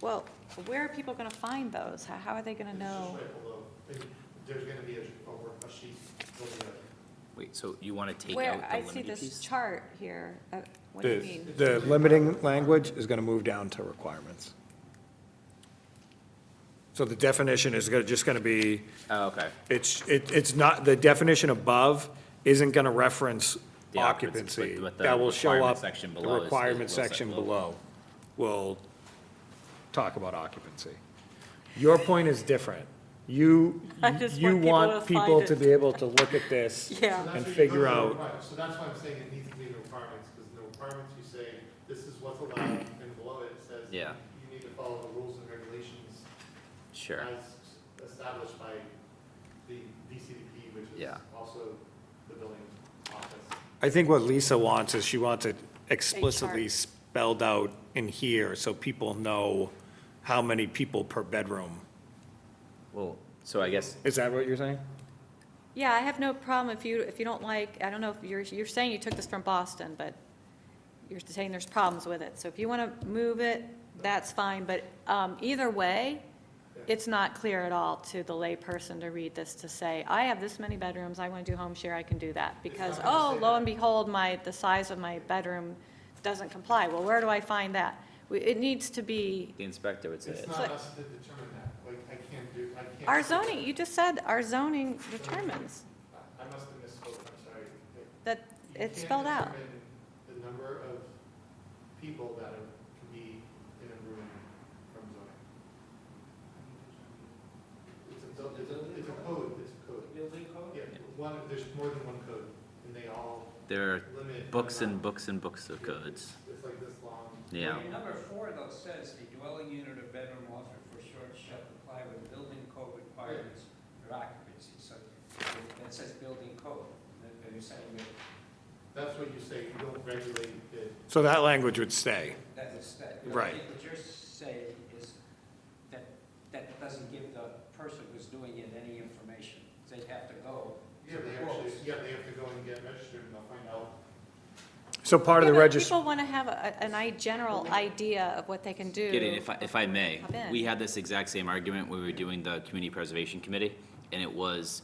Well, where are people going to find those? How are they going to It's just know? right below. There's gonna be a sheet. There'll be Wait, so you want to take Where, out the I see limited this piece? chart here. What do you mean? The limiting language is gonna move down to requirements. So the definition is just gonna be, Oh, okay. it's not, the definition above isn't gonna reference The occupancy, occupancy. but the That will show requirement up, section the below is- requirement will say section below. below will talk about occupancy. Your point is different. You I just you want people want to people find to it. be able to look at this So Yeah. that's and what you figure put in the out, requirements. So that's why I'm saying it needs to be in the requirements, because in the requirements you say, this is what's allowed, and below it says. Yeah. You need to follow the rules and regulations Sure. as established by the DCDP, which is Yeah. also the building office. I think what Lisa wants is she wants it explicitly spelled out in here so people know how many people per bedroom. Well, so I guess, Is that what you're saying? Yeah, I have no problem if you don't like, I don't know if you're saying you took this from Boston, but you're saying there's problems with it. So if you want to move it, that's fine, but either way, it's not clear at all to the layperson to read this to say, I have this many bedrooms, I want to do home share, I can do that. Because, not gonna oh, say lo that. and behold, the size of my bedroom doesn't comply. Well, where do I find that? It needs to be, the inspector would say It's it. not So- us to determine that, like, I can't. our zoning, you just said our zoning determines I must have misspoke, I'm sorry. that You it's can't spelled out. determine the number of people that can be in a room from zoning. It's a code, Building code? Yeah, there's more than one code, and they all There are limit. books the and amount. books and books of codes. It's like this long. Yeah. Well, number 4 though says, a dwelling unit or bedroom offered for short shall comply with building code requirements for occupancy. So that says building code. And you're saying that That's what you say, you don't regulate it. So that language would stay. That would stay. Right. I think what you're saying is that that doesn't give the person who's doing it any information. They'd have to go to Yeah, the they quotes. actually, yeah, they have to go and get registered and they'll find out. So part of the Yeah, but regist, people want to have general idea of what they can do. Gideon, if I may, Come in. we had this exact same argument when we were doing the Community Preservation Committee, and it was,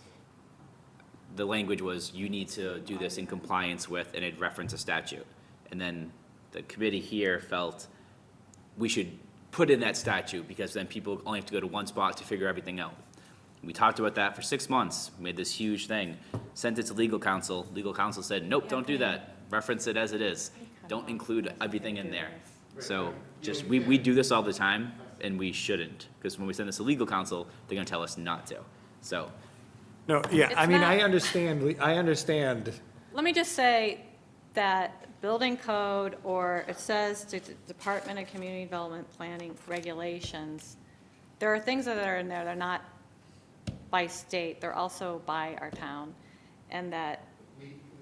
the language was, you need to do this in compliance with, and it referenced a statute. And then the committee here felt we should put in that statute, because then people only have to go to one spot to figure everything out. We talked about that for 6 months, made this huge thing, sent it to legal counsel. Legal counsel said, nope, don't do that. Reference it as it is. Don't include everything in there. So just, we do this all the time, and we shouldn't, because when we send this to legal counsel, they're gonna tell us not to. So, no, yeah, I It's mean, not- I understand, Let me just say that building code, or it says the Department of Community Development Planning Regulations, there are things that are in there, they're not by state, they're also by our town, and that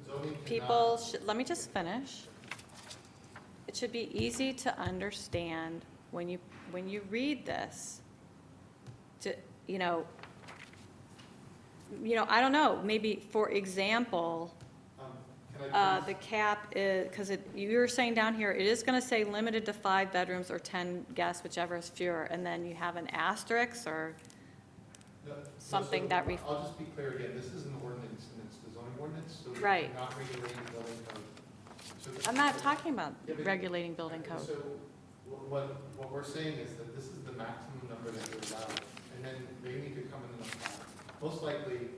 Zoning cannot. people should, let me just finish. It should be easy to understand when you read this, to, I don't know, maybe, for example, Can I the cap is, because you were saying down here, it is going to say limited to 5 bedrooms or 10 guests, whichever is fewer, and then you have an asterisk, or, No, something so that I'll just be clear again, this is an ordinance, and it's the zoning ordinance, so Right. we're not regulating the building code. So- I'm not talking about Yeah, but- regulating building code. So what we're saying is that this is the maximum number that you're allowed, and then they need to come in and apply. Most likely,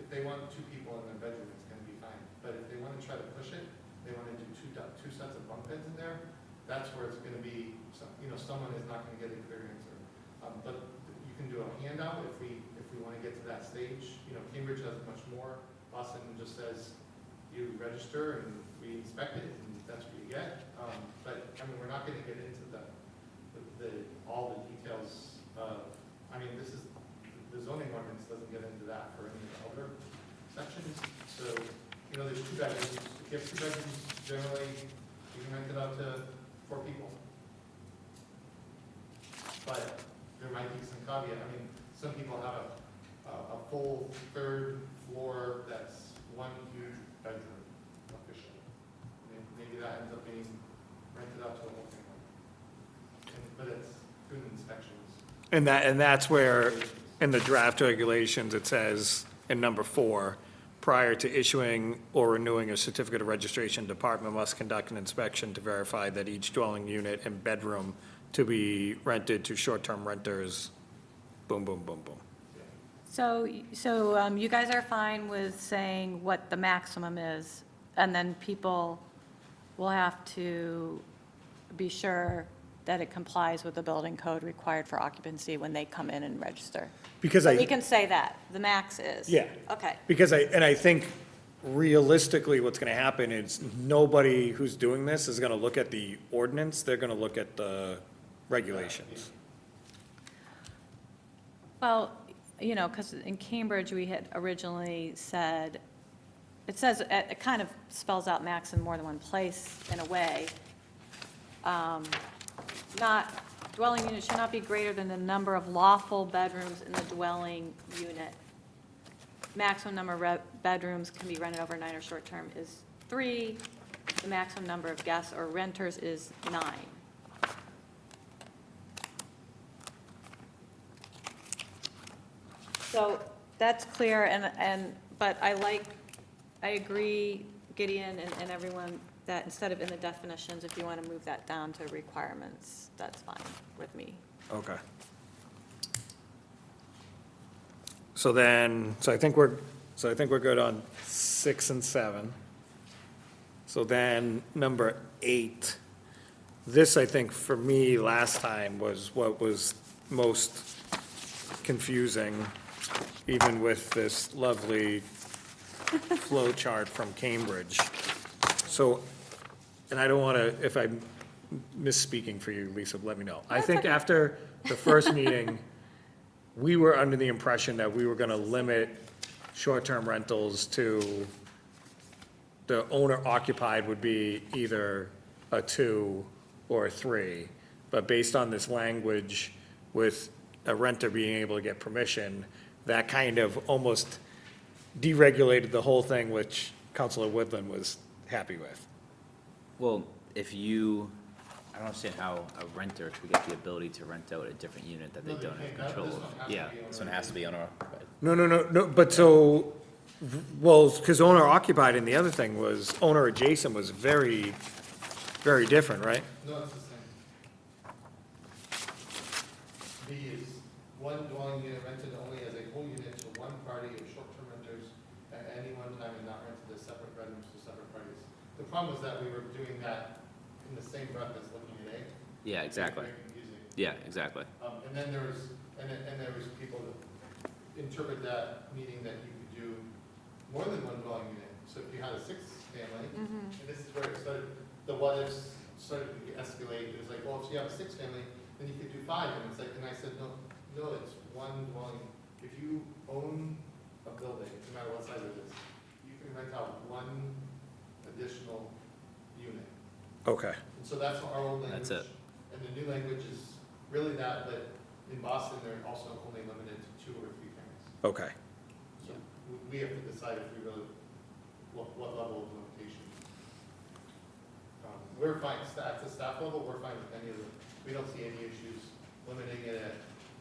if they want 2 people in their bedroom, it's gonna be fine, but if they wanna try to push it, they wanna do two sets of bunk beds in there, that's where it's gonna be, someone is not gonna get a clear answer. But you can do a handout if we wanna get to that stage. Cambridge has much more. Boston just says you register and we inspect it, and that's what you get. But, we're not gonna get into all the details of, this is, the zoning ordinance doesn't get into that for any of the other sections. So, there's 2 bedrooms. If you have 2 bedrooms, generally, you can rent it out to 4 people. But there might be some caveat. Some people have a full 3rd floor that's one huge bedroom officially. Maybe that ends up being rented out to a whole family. But it's through inspections. and that's where, in the draft regulations, it says, in number 4, prior to issuing or renewing a certificate of registration, department must conduct an inspection to verify that each dwelling unit and bedroom to be rented to short-term renters, boom, boom, boom, boom. So you guys are fine with saying what the maximum is, and then people will have to be sure that it complies with the building code required for occupancy when they come in and register? Because So we can say that, the max is? Yeah. Okay. Because I think realistically, what's gonna happen is nobody who's doing this is gonna look at the ordinance, they're gonna look at the regulations. Well, because in Cambridge, we had originally said, it says, it kind of spells out max in more than one place in a way. Dwelling unit should not be greater than the number of lawful bedrooms in the dwelling unit. Maximum number of bedrooms can be rented overnight or short-term is 3. The maximum number of guests or renters is 9. So that's clear, but I agree, Gideon and everyone, that instead of in the definitions, if you want to move that down to requirements, that's fine with me. Okay. So I think we're good on 6 and 7. So then, number 8, this, I think, for me, last time, was what was most confusing, even with this lovely flow chart from Cambridge. So, and I don't want to, if I'm misspeaking for you, Lisa, let me know. I think after the first meeting, we were under the impression that we were going to limit short-term rentals to the owner occupied would be either a 2 or a 3. But based on this language with a renter being able to get permission, that kind of almost deregulated the whole thing, which Councilor Woodland was happy with. Well, I don't understand how a renter could get the ability to rent out a different unit that they No, they don't have can't. control This of. one has to Yeah, be this one has to be owner occupied. No, but so, well, because owner occupied and the other thing was owner adjacent was very, very different, right? No, it's the same. B is one dwelling unit rented only as a whole unit to one party of short-term renters at any one time and not rented as separate bedrooms to separate parties. The problem was that we were doing that in the same breath as looking at A. Yeah, exactly. Very confusing. Yeah, exactly. And then there was, and there was people that interpret that meaning that you could do more than one dwelling unit. So if you had a 6-family, and this is where it started, the what ifs started to escalate. It was like, well, if you have a 6-family, then you could do 5. And it's like, and I said, no, it's one dwelling. If you own a building, no matter what size it is, you can rent out one additional unit. Okay. And so that's our old language. That's it. And the new language is really that, but in Boston, they're also only limited to 2 or 3 families. Okay. So we have to decide if we really, what level of limitation. We're fine, at the staff level, we're fine with any of them. We don't see any issues limiting it at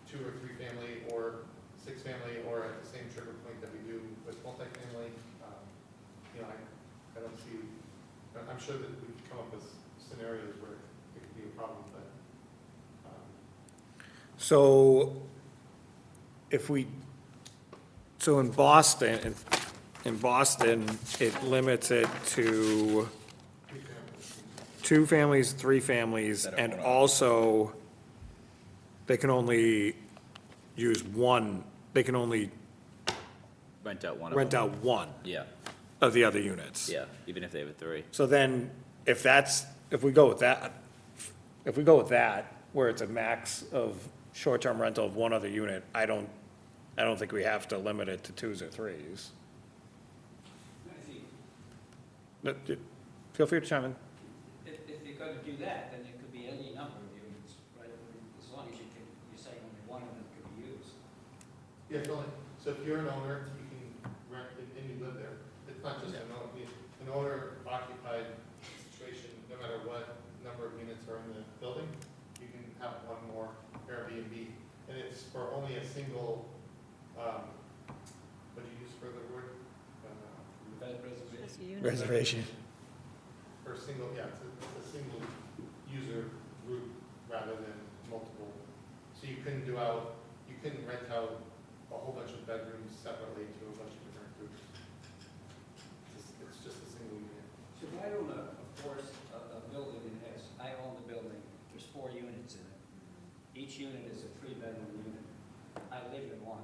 2 or 3 family or 6 family or at the same trigger point that we do with multifamily. I don't see, I'm sure that we can come up with scenarios where it could be a problem, but, So so in Boston, it limits it to 2 families, 3 families, That are and owner also they can only use one, they can only Rent out one of them. rent out one Yeah, of the other units. yeah, even if they have a 3. So then, if we go with that, where it's a max of short-term rental of one other unit, I don't think we have to limit it to 2s or 3s. I think But, feel free to chime in. if you're going to do that, then it could be any number of units, right? As long as you're saying only one of them could be used. yeah, so if you're an owner, you can rent it and you live there. It's not just an owner occupied situation, no matter what number of units are in the building, you can have one more Airbnb. And it's for only a single, what do you use for the word? Bed reservation. Just unit. Reservation. For a single, yeah, it's a single user group rather than multiple. So you couldn't rent out a whole bunch of bedrooms separately to a bunch of different groups. It's just a single unit. So if I own a building that I own the building, there's 4 units in it. Each unit is a 3-bedroom unit. I live in one.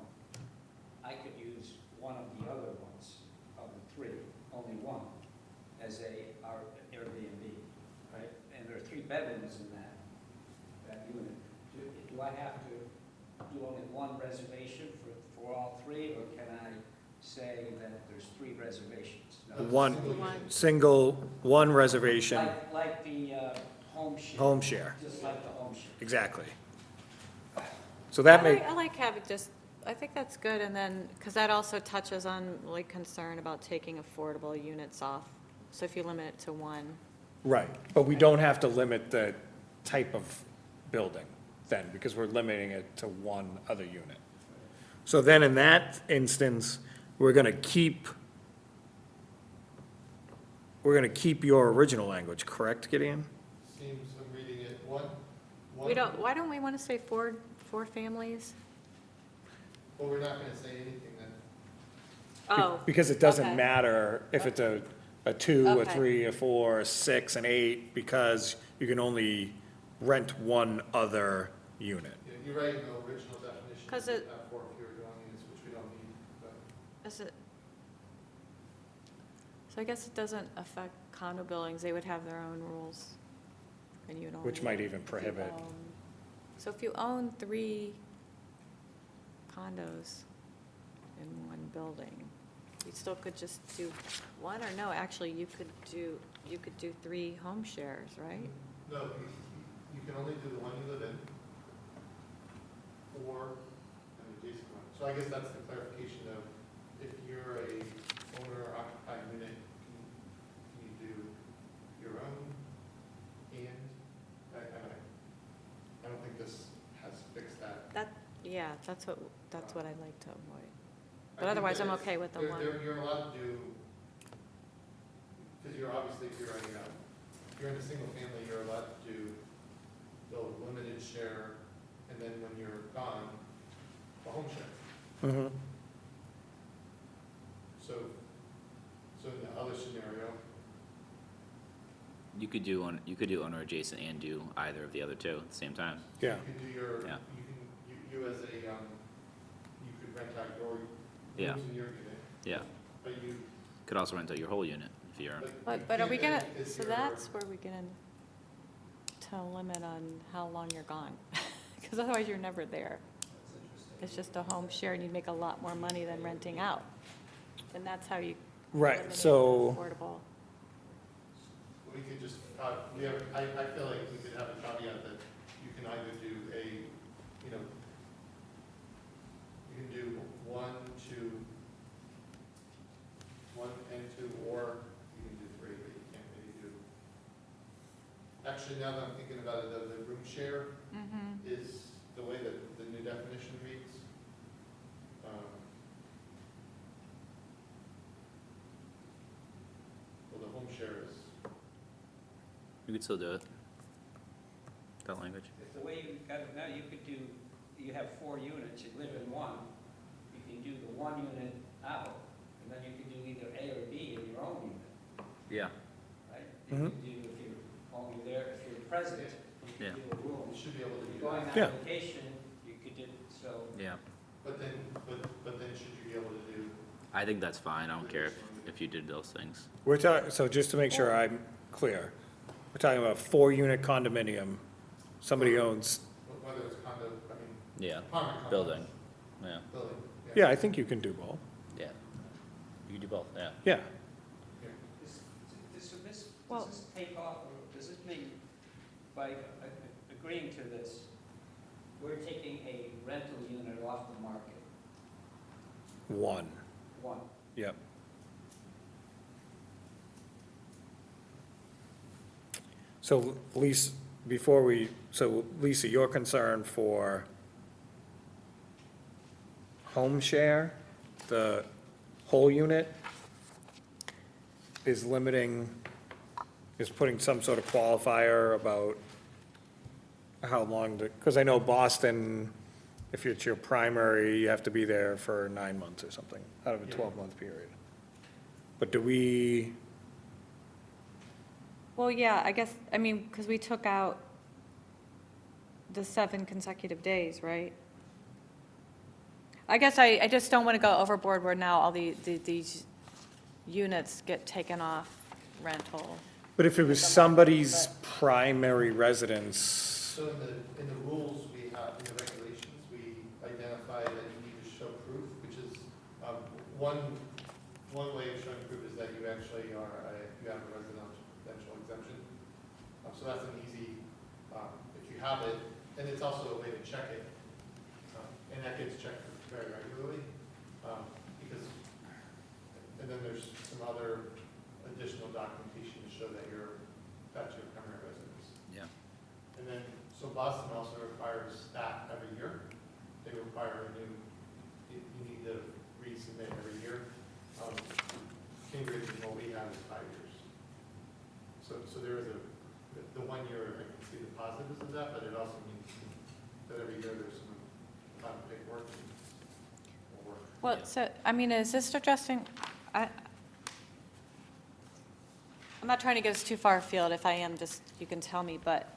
I could use one of the other ones, of the 3, only one, as our Airbnb, right? And there are 3 bedrooms in that unit. Do I have to do only one reservation for all 3, or can I say that there's 3 reservations? No. One reservation, Like the home share. home share, Just like the home share. exactly. So that may, I like having I think that's good, and then, because that also touches on like concern about taking affordable units off. So if you limit it to 1. right, but we don't have to limit the type of building then, because we're limiting it to one other unit. So then in that instance, we're gonna keep your original language, correct, Gideon? Seems, I'm reading it, one. Why don't we want to say 4 families? Well, we're not gonna say anything then. Oh. Because it doesn't okay. matter if it's a 2, a Okay. 3, a 4, a 6, an 8, because you can only rent one other unit. Yeah, you're right in the original definition. 'Cause you it- have 4 pure dwelling units, which we don't need, but. Is it? So I guess it doesn't affect condo buildings, they would have their own rules, and you'd only. Which might even if you prohibit. So if you own 3 condos in one building, You still could just do one, or no, actually, you could do 3 home shares, right? No, you can only do the one you live in, or an adjacent one. So I guess that's the clarification of, if you're a owner occupied unit, can you do your own and, I don't think this has fixed that. Yeah, that's what I'd like to avoid. I But think otherwise, that I'm it's- okay with the they're- one. You're allowed to do, because you're obviously, if you're in a single family, you're allowed to do the limited share, and then when you're gone, a home share. Mhm. So in the other scenario, You could do owner adjacent and do either of the other two at the same time. Yeah, you could do your, Yeah. you as a, you could rent out your Yeah. rooms in your unit, Yeah. but you. Could also rent out your whole unit if you're, But are we gonna, if so you're- that's where we get into a limit on how long you're gone, because otherwise you're never there. It's just a home share, and you make a lot more money than renting out. And that's how you right, eliminate so, affordable. We could just, I feel like we could have a caveat that you can either do you can do 1, 2, 1 and 2, or you can do 3, but you can't maybe do. Actually, now that I'm thinking about it, the room share Mhm. is the way that the new definition reads. Well, the home share is. you could still do it. That language. If the way you got it now, you have 4 units, you live in one, you can do the 1 unit out, and then you can do either A or B in your own unit, Yeah. right? You Mhm. can do, if you're only there, if you're present, you Yeah. can do a room. You should be able to If do you're going that. on Yeah. vacation, you could do, so, Yeah. But then should you be able to do? I think that's fine. I don't care if you did those things. we're talking, so just to make sure I'm clear, we're talking about a 4-unit condominium, somebody owns, Whether it's condo, I mean, Yeah. apartment complex. Building. Yeah. Building, yeah, I think you can do both, Yeah. You could do both. Yeah. yeah. Yeah. Well- does this take off, or does this mean, by agreeing to this, we're taking a rental unit off the market, 1, one? yep. So Lisa, Lisa, your concern for home share, the whole unit, is putting some sort of qualifier about how long because I know Boston, if it's your primary, you have to be there for 9 months or something, out of a Yeah. 12-month period. But do we, Well, yeah, I guess, I mean, because we took out the 7 consecutive days, right? I guess I just don't want to go overboard where now all these units get taken off rental. but if it was somebody's primary residence, So in the rules we have, in the regulations, we identify that you need to show proof, which is, one way of showing proof is that you actually you have a residential exemption. So that's an easy, if you have it, and it's also a way to check it. And that gets checked very regularly, because, and then there's some other additional documentation to show that that's your primary residence. Yeah. And then, so Boston also requires that every year. They require you need to resubmit every year. Cambridge and what we have is 5 years. So there is the 1 year, I can see the positives of that, but it also means that every year there's some final paperwork and more work. Well, Yeah. so, I mean, is this addressing, I'm not trying to get us too far afield. If I am, just, you can tell me, but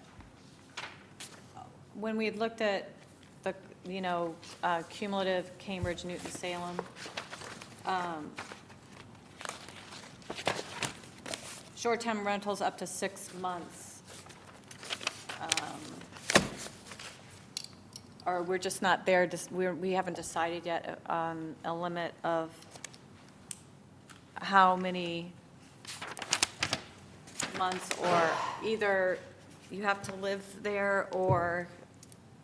when we looked at the, cumulative Cambridge, Newton, Salem, short-term rentals up to 6 months, or we're just not there, we haven't decided yet on a limit of how many months, or either you have to live there, or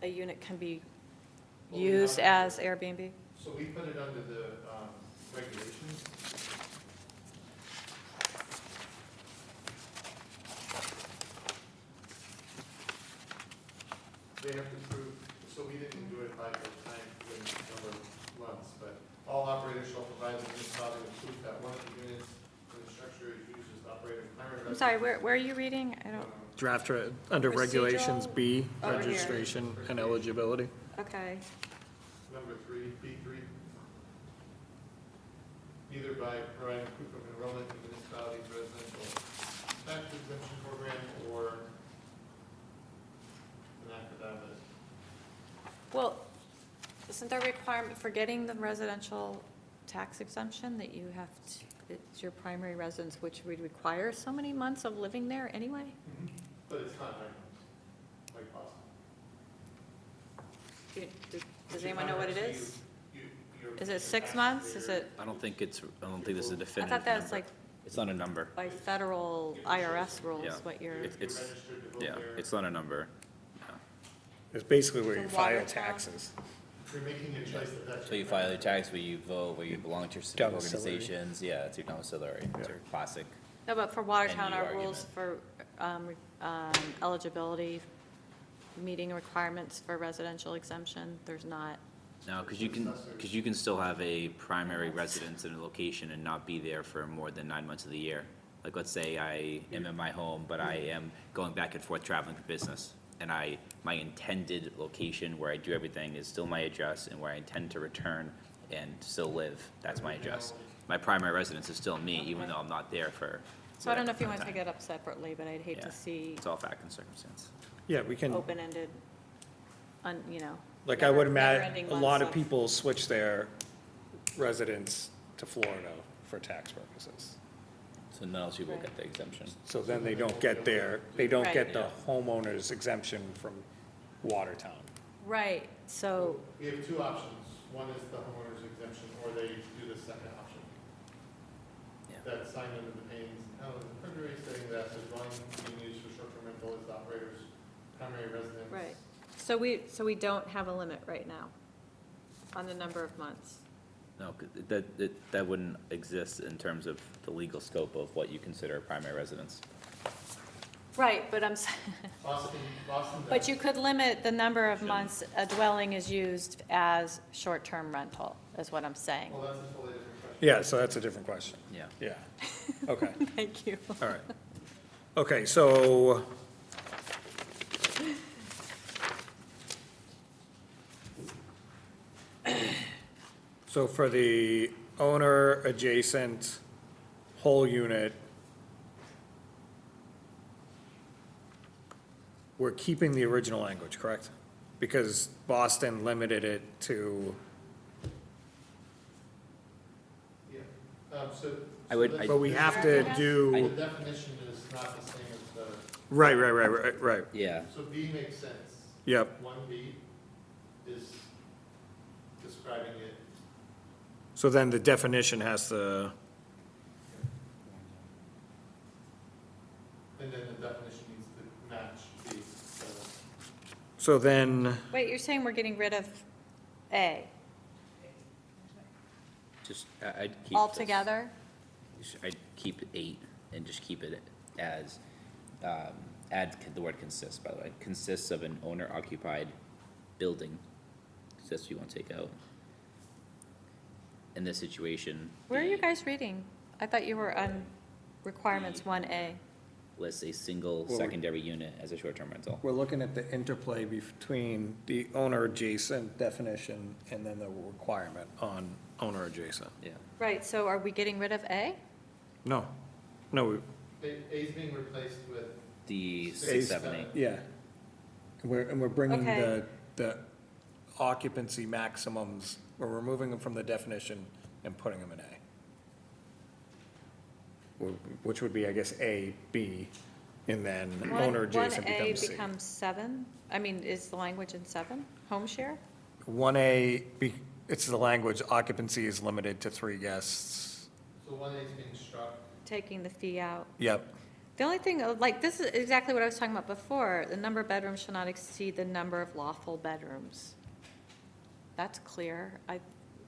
a unit can be used as Airbnb? So we put it under the regulations. They have to prove, so we didn't do it by the time, the number of months, but all operators shall provide the municipality with proof that one of the units in the structure is used as the operator's primary I'm residence. sorry, where are you reading? I don't, Draft, under regulations, Procedural? B, Over here. registration and eligibility. okay. Number 3, B3. Either by providing proof of enrollment in the municipality's residential tax exemption program or an affidavit. Well, isn't there a requirement for getting the residential tax exemption that you have to, it's your primary residence, which would require so many months of living there anyway? But it's not like Boston. Does anyone know what it is? Is it 6 months? Is it, I don't think this is a I definitive thought that was number. like It's not a number. by federal IRS rules, Yeah. what you're, It's, yeah, it's not a number. No. It's basically where you The file Watertown? taxes. You're making a choice that's. So you file your tax, where you vote, where you belong to your civic Domiciliary. organizations, yeah, it's your domiciliary, it's your classic. no, but for Watertown, NU our rules argument. for eligibility, meeting requirements for residential exemption, there's not, No, because you can still have a primary residence in a location and not be there for more than 9 months of the year. Like, let's say I am in my home, but I am going back and forth traveling for business, and my intended location where I do everything is still my address, and where I intend to return and still live, that's my address. My primary residence is still me, even though I'm not there for. so I don't know if you want whatever to time. take it up separately, but I'd hate Yeah. to see It's all fact and circumstance. Yeah, we can, open-ended, you know. like I would imagine, never-ending a lot of months people switch their residence to Florida for tax purposes. So none else people Right. get the exemption. So then they don't get they don't Right. get the homeowner's exemption from Watertown. Right, so, We have 2 options. One is the homeowner's exemption, or they do the second option. Yeah. That sign under the panes, perjury saying that the dwelling being used for short-term rental is the operator's primary residence. right. So we don't have a limit right now on the number of months. No, 'cause that wouldn't exist in terms of the legal scope of what you consider a primary residence. Right, but Boston. but you could limit the number of months a dwelling is used as short-term rental, is what I'm saying. Well, that's a totally different question. Yeah, so that's a different question. Yeah. Yeah, okay, Thank you. all right. Okay, so. So for the owner adjacent whole unit, we're keeping the original language, correct? Because Boston limited it to, Yeah. So. I would- so I- but we have to The do, definition is not the same as the, right. Yeah, so B makes sense. Yep, 1B is describing it. so then the definition has to, And then the definition needs to match B. so then, Wait, you're saying we're getting rid of A just, I'd keep. this. altogether? I'd keep 8 and just keep it as, add the word consists, by the way, consists of an owner occupied building. That's what you want to take out. In this situation. Where are you the guys reading? I thought you were on requirements 1A. Lists a single Well, we- secondary unit as a short-term rental. we're looking at the interplay between the owner adjacent definition and then the requirement on owner adjacent. Yeah. Right, so are we getting rid of A? No, no, A is being replaced with. The Six, 6, 7, 8. yeah. And we're bringing Okay. the occupancy maximums, we're removing them from the definition and putting them in A. Which would be, I guess, A, B, and then owner adjacent becomes 1A C. becomes 7? I mean, is the language in 7? Home share? 1A, it's the language occupancy is limited to 3 guests. So 1A is being struck. taking the fee out. Yep. The only thing, like, this is exactly what I was talking about before, the number of bedrooms shall not exceed the number of lawful bedrooms. That's clear. I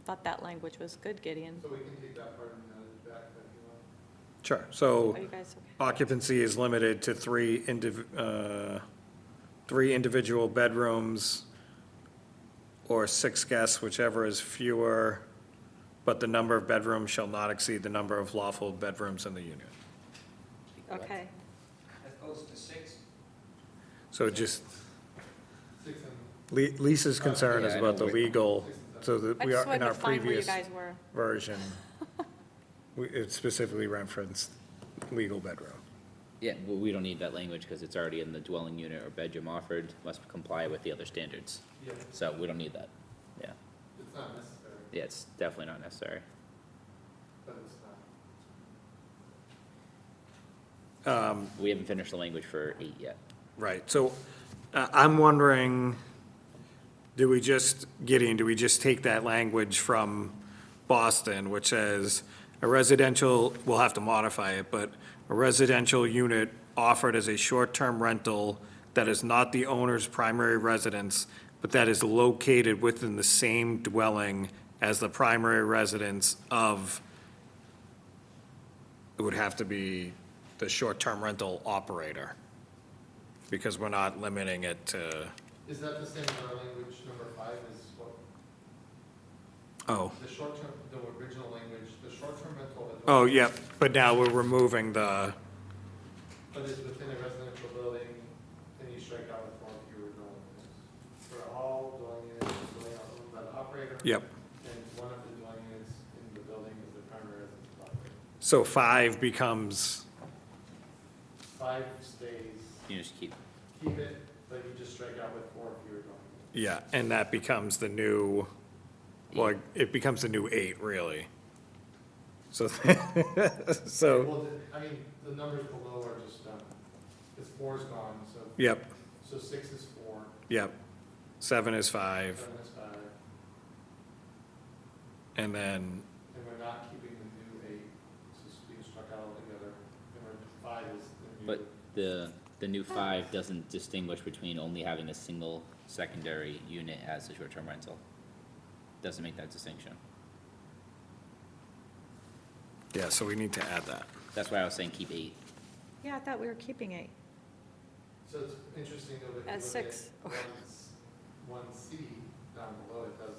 thought that language was good, Gideon. So we can take that part and back if you want. Sure. So Are you guys okay? occupancy is limited to three individual bedrooms or 6 guests, whichever is fewer, but the number of bedrooms shall not exceed the number of lawful bedrooms in the unit. Okay. As opposed to 6? So just, 6 and, Lisa's concern is Yeah, I about the know. legal, so that I we just are, in wanted our to find where you previous guys were. version, it specifically referenced legal bedroom. Yeah, well, we don't need that language because it's already in the dwelling unit or bedroom offered, must comply with the other standards. yeah, So we don't need that. Yeah, it's not necessary, yeah, it's definitely not necessary. but it's not. We haven't finished the language for 8 yet. Right, so I'm wondering, Gideon, do we just take that language from Boston, which says a residential, we'll have to modify it, but a residential unit offered as a short-term rental that is not the owner's primary residence, but that is located within the same dwelling as the primary residence of, it would have to be the short-term rental operator, because we're not limiting it to, Is that the same in our language, number 5 is what, oh, the short-term, the original language, the short-term rental. oh, yep, but now we're removing the, But it's within a residential building, then you strike out with 4 fewer dwelling units. For all dwelling units, dwelling owned by the operator. yep. And one of the dwelling units in the building is the primary residence of the operator. So 5 becomes, 5 stays, You just keep, it, but you just strike out with 4 fewer dwelling units. yeah, and that becomes the new, well, it becomes the new 8, really. So, so, Well, I mean, the numbers below are just, because 4 is gone, so. yep, So 6 is 4, yep. 7 is 5, 7 is 5, and then, and we're not keeping the new 8, so it's being struck out altogether. And we're 5 is the new. but the new 5 doesn't distinguish between only having a single secondary unit as a short-term rental. Doesn't make that distinction. yeah, so we need to add that. That's why I was saying keep 8. Yeah, I thought we were keeping 8. So it's interesting though, if you As look at 6. 1C down below, it does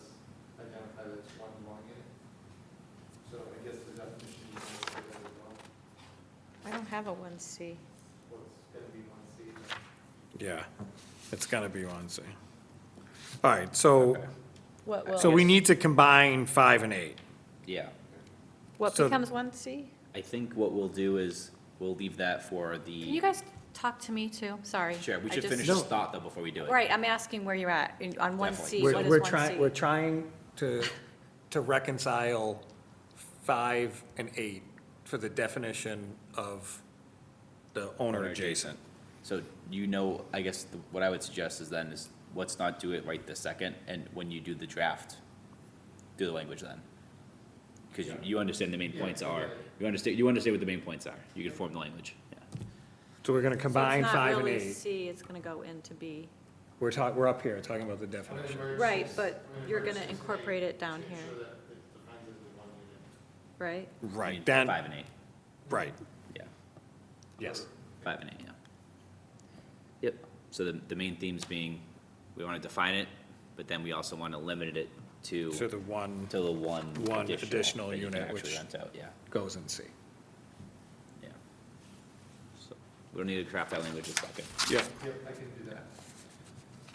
identify that it's 1 dwelling unit. So I guess the definition you want to say that as well, I don't have a 1C. well, it's gonna be 1C. Yeah, it's gotta be 1C. All right, so, What will, so we need to combine 5 and 8. Yeah. what so- becomes 1C? I think what we'll do is we'll leave that for the. Can you guys talk to me too? Sorry. Sure, we I should just- finish this thought though before we do it. Right, I'm asking where you're at on 1C. We're- What is we're 1C? trying, we're trying to reconcile 5 and 8 for the definition of the owner Owner adjacent. So you know, I guess what I would suggest is then is let's not do it right this second, and when you do the draft, do the language then. Because you understand the main Yeah, points I are, get it. you understand what the main points are, you can form the language, yeah. So we're gonna combine 5 and So it's not 8. really C, it's going to go into B. We're up here talking about the I'm gonna definition. merge Right, 6 but I'm you're merge gonna 6 and incorporate 8 it down to here. ensure that it defines it as 1 unit. Right? Right, I mean, then, 5 and 8, right, yeah, yes. 5 and 8, yeah. Yep, so the main themes being, we wanna define it, but then we also wanna limit it to So the one the one One additional that you can unit, actually which- rent out, yeah, goes in C. yeah. So, we don't need to craft that language a second. Yep, Yep, I can do that.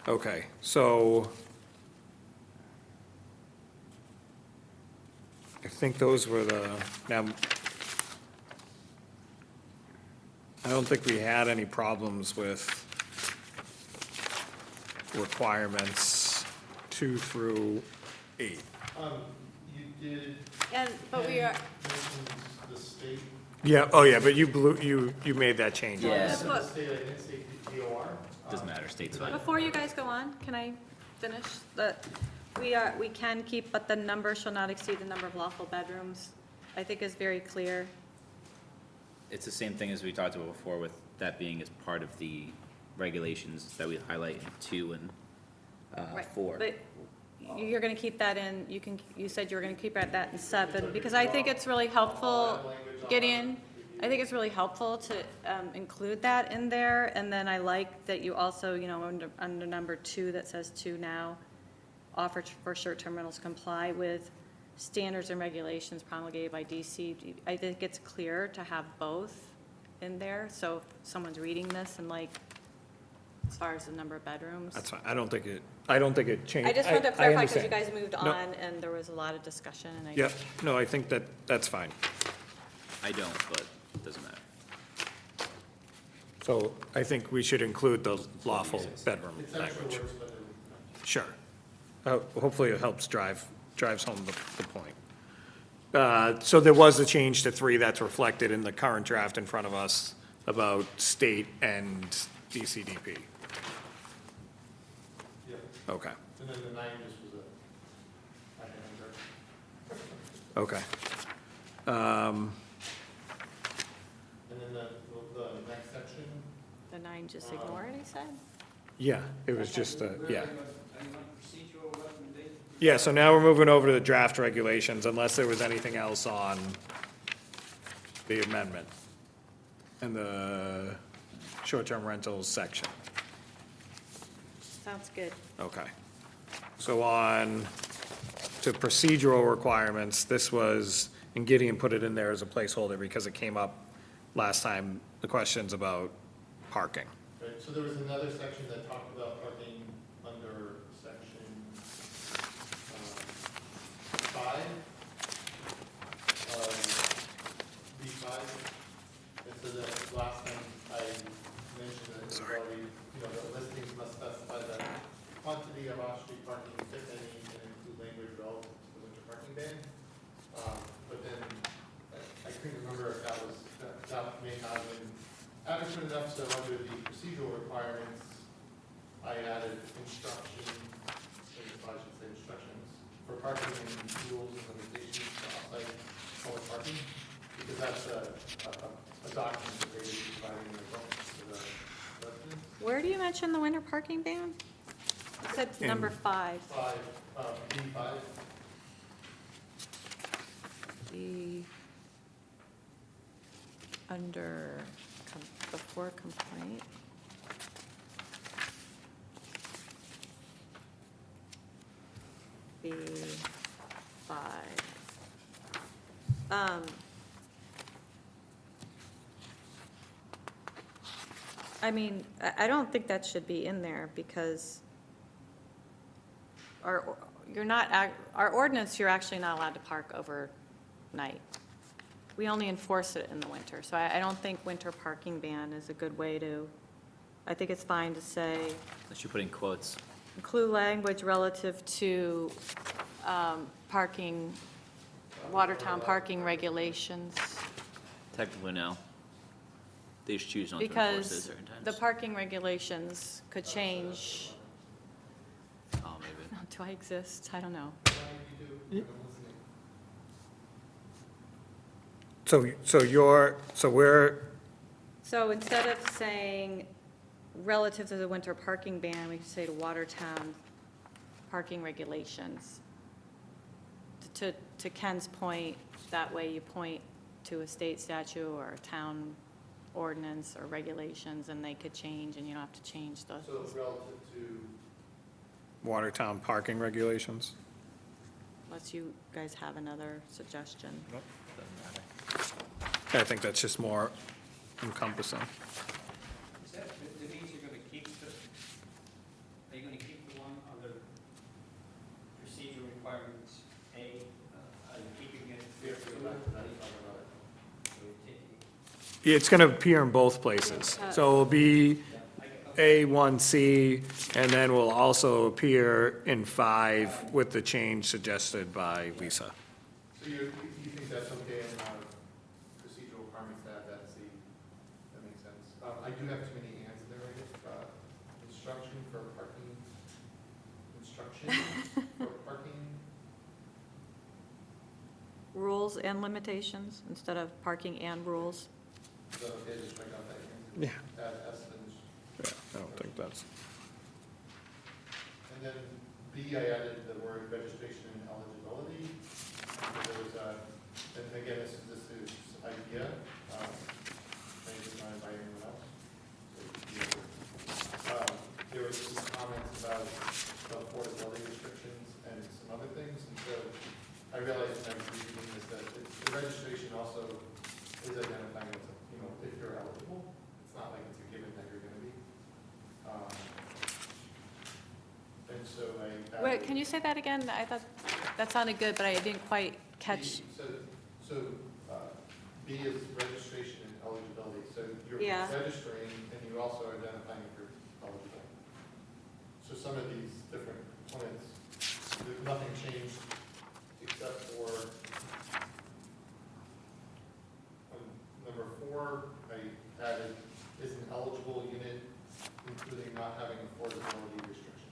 okay, so I think those were now, I don't think we had any problems with requirements 2 through 8. You did. But we are, mentioned the state. Yeah, oh yeah, but you made that change. Yeah. That's The what- state, I didn't say DOR. Doesn't matter, state's fine. before you guys go on, can I finish? We can keep, but the number shall not exceed the number of lawful bedrooms. I think is very clear. It's the same thing as we talked about before with that being as part of the regulations that we highlight in 2 and Right, 4. But you're gonna keep that in, you said you were gonna keep that in 7, because I think it's really helpful, Gideon, I think it's really helpful to include that in there, and then I like that you also, under number 2 that says 2 now, offer for short-term rentals comply with standards and regulations promulgated by DC. I think it's clear to have both in there, so if someone's reading this and like, as far as the number of bedrooms. That's fine. I don't think it changed. I just wanted to clarify because you understand. guys moved No. on and there was a lot of discussion and I. Yep, no, I think that's fine. I don't, but it doesn't matter. So I think we should include the lawful bedroom It's extra language. words, but Sure. Hopefully it helps drives home the point. So there was a change to 3 that's reflected in the current draft in front of us about state and DCDP. yeah. Okay, And then the 9 just was a, I think, okay. and then the next section, The 9 just ignore it, he said? Yeah, it was just, yeah. Are you on procedural recommendation? Yeah, so now we're moving over to the draft regulations, unless there was anything else on the amendment and the short-term rentals section. Sounds good. Okay. So on to procedural requirements, this was, and Gideon put it in there as a placeholder because it came up last time, the questions about parking. right, so there was another section that talked about parking under section 5, B5. And so the last time I mentioned that it's already, the listings must specify the quantity of off-street parking, if any, and include language relative to the winter parking ban. But then I couldn't remember if that may not have been adequate enough, so under the procedural requirements, I added instruction, I should say instructions, for parking and rules and limitations to off-site public parking, because that's a document that they would be providing in the book to the residents. Where do you mention the winter parking ban? You said number 5. 5, B5, The, under, before complaint. B5. I mean, I don't think that should be in there because our ordinance, you're actually not allowed to park overnight. We only enforce it in the winter, so I don't think winter parking ban is a good way to, I think it's fine to say, Unless you put in quotes. include language relative to parking, Watertown parking regulations, Technically, no. They just choose not to enforce it at because certain times. the parking regulations could change. Oh, maybe. Do I exist? I don't know. why you do, I'm listening. So we're, So instead of saying relative to the winter parking ban, we could say to Watertown parking regulations. To Ken's point, that way you point to a state statute or a town ordinance or regulations, and they could change, and you don't have to change the, So relative to, Watertown parking regulations? unless you guys have another suggestion. I think that's just more encompassing. Is that means you're gonna keep are you gonna keep the one under procedure requirements A? Are you keeping it? we have to go back to that, talk about it. Or taking- It's going to appear in both places. So it'll be A1C, and then will also appear in 5 with the change suggested by Lisa. So you think that's okay in procedural requirements to add that C? That makes sense. I do have too many ands there, I guess. Instruction for parking, instruction for parking. Rules rules and limitations instead of parking and rules? Is that okay, just strike out that? Yeah. As Yeah, I don't think that's, and then B, I added the word registration and eligibility. So there was a, and again, this is idea, maybe it's not by anyone else. So, there were some comments about affordability restrictions and some other things, and so I realized when I was reading this that the registration also is identifying what's, if you're eligible. It's not like it's a given that you're gonna be. And so I. Wait, can you say that again? I thought, that sounded good, but I didn't quite catch. So, B is registration and eligibility, so you're Yeah. registering and you also are identifying if you're eligible. So some of these different points, there's nothing changed except for, number 4, I added, is an eligible unit, including not having affordability restrictions.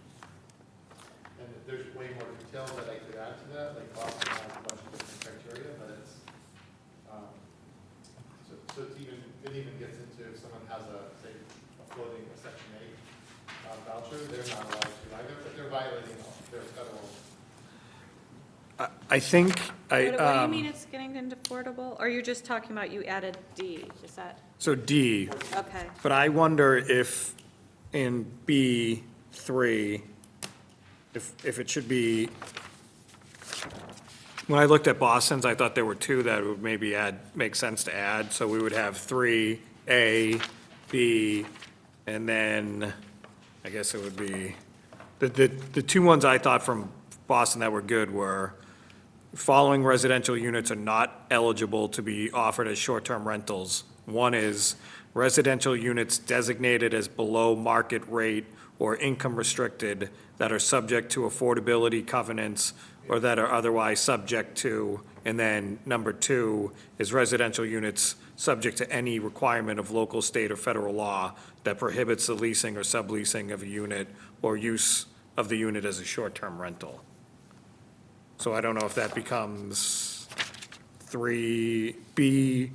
And there's way more detail that I could add to that, like Boston has a bunch of different criteria, but it's, so it even gets into if someone has say, a floating, a Section 8 voucher, they're not allowed to either, but they're violating their federal. I think, What do you mean it's getting into affordable? Or you're just talking about you added D, is that, so D, okay. but I wonder if in B3, if it should be, when I looked at Boston's, I thought there were 2 that would maybe make sense to add, so we would have 3, A, B, and then, I guess it would be, the 2 ones I thought from Boston that were good were, following residential units are not eligible to be offered as short-term rentals. One is residential units designated as below market rate or income restricted that are subject to affordability covenants or that are otherwise subject to, and then number 2 is residential units subject to any requirement of local, state, or federal law that prohibits the leasing or subleasing of a unit or use of the unit as a short-term rental. So I don't know if that becomes 3B,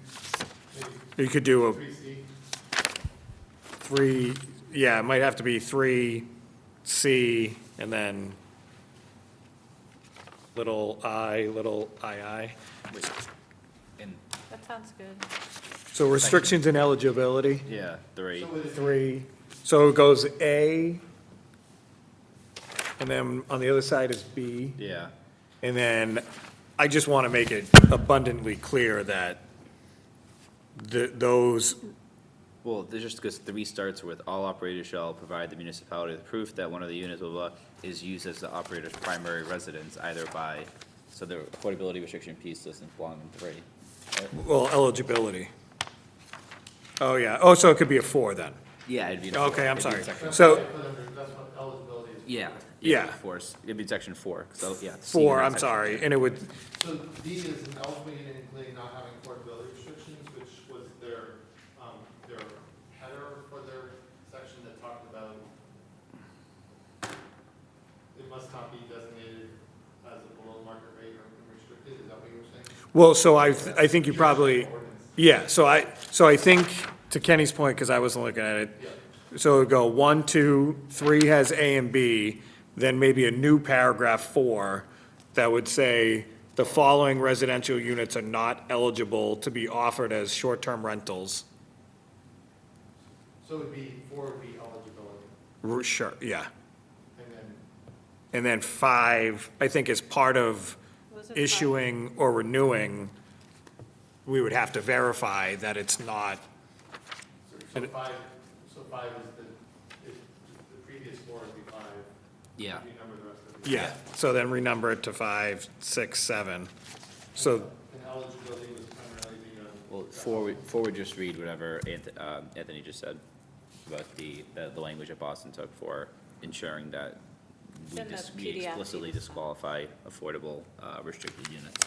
you could do a 3C, 3, yeah, it might have to be 3C, and then little I, Wait, and, That sounds good. So restrictions and eligibility, yeah, 3. so would it 3, so it goes A, and then on the other side is B. Yeah, And then I just want to make it abundantly clear that those, well, there's just because 3 starts with all operators shall provide the municipality with proof that one of the units, blah, blah, blah, is used as the operator's primary residence, either by, so the affordability restriction piece doesn't belong in 3. right? well, eligibility. Oh, yeah. Oh, so it could be a 4 then. Yeah, it'd be. in Okay, I'm it'd be in sorry. section- So, that's what eligibility is. Yeah. Yeah. It'd be section 4, so, yeah. C 4, in I'm section sorry, 2. and it would, So D is an eligible unit including not having affordability restrictions, which was their header for their section that talked about it must not be designated as a below market rate or restricted, is that what you were saying? well, so I think you probably, yeah, so I think, to Kenny's point, because I wasn't looking at it, Yeah. so it would go 1, 2, 3 has A and B, then maybe a new paragraph 4 that would say, the following residential units are not eligible to be offered as short-term rentals. So it would be 4 would be eligibility, Sure, yeah. and then And then 5, I think as part of Was it issuing or renewing, we would have to verify that it's not, so 5 is the previous 4 would be 5. Yeah. Renumber the rest of it. yeah, so then renumber it to 5, 6, 7. So, And eligibility was primarily the. Well, 4 would just read whatever Anthony just said about the language that Boston took for ensuring that It's in the we PDF explicitly you saw. disqualify affordable restricted units.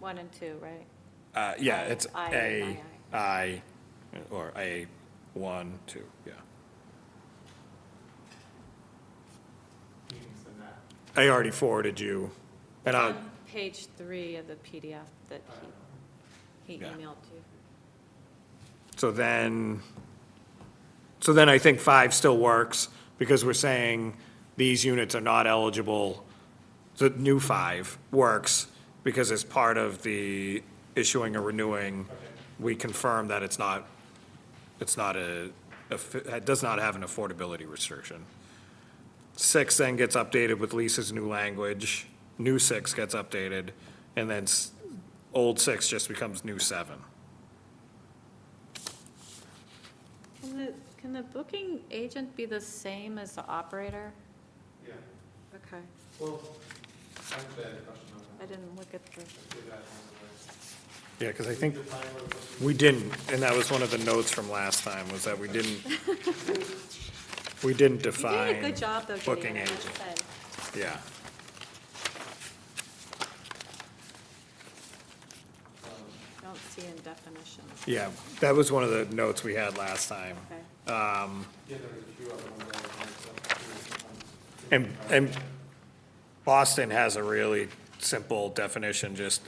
1 and 2, right? yeah, it's I, A, I. I, or A, 1, 2, yeah. Meetings than that. I already forwarded you, and page 3 of the PDF that he Yeah. emailed to you. So then I think 5 still works, because we're saying these units are not eligible. The new 5 works, because as part of the issuing or renewing, we confirm that it does not have an affordability restriction. 6 then gets updated with Lisa's new language, new 6 gets updated, and then old 6 just becomes new 7. Can the booking agent be the same as the operator? Yeah, Okay, well, I have a question on I that. didn't look at the, Let's do that one. Yeah, because I think Define what a booking- we didn't, and that was one of the notes from last time, was that we didn't you did a define. good job though, booking Gideon, I have to agent. say. Yeah, Don't see in definitions. yeah, that was one of the notes we had last time. Okay. Yeah, there was a few other ones that I was And Boston has a really simple definition, just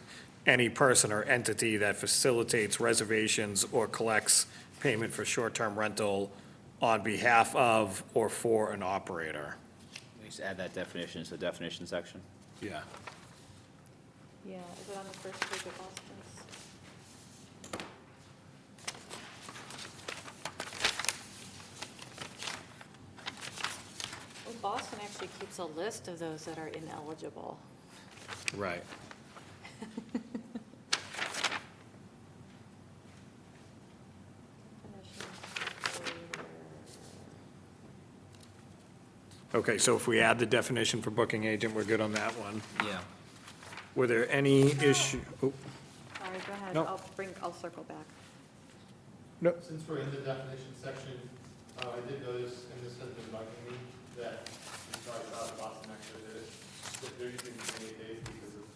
any person or entity that facilitates reservations or collects payment for short-term rental on behalf of or for an operator. We just add that definition to the definition section. Yeah. Yeah, is it on the first page of Boston's? Well, Boston actually keeps a list of those that are ineligible. Right. Okay, so if we add the definition for booking agent, we're good on that one. Yeah. Were there any issue, oh, Sorry, go ahead, No. I'll circle back. no, Since we're in the definition section, I did notice, and this has been bugging me, that, I'm sorry about Boston actually did it, that they're using 28 days because of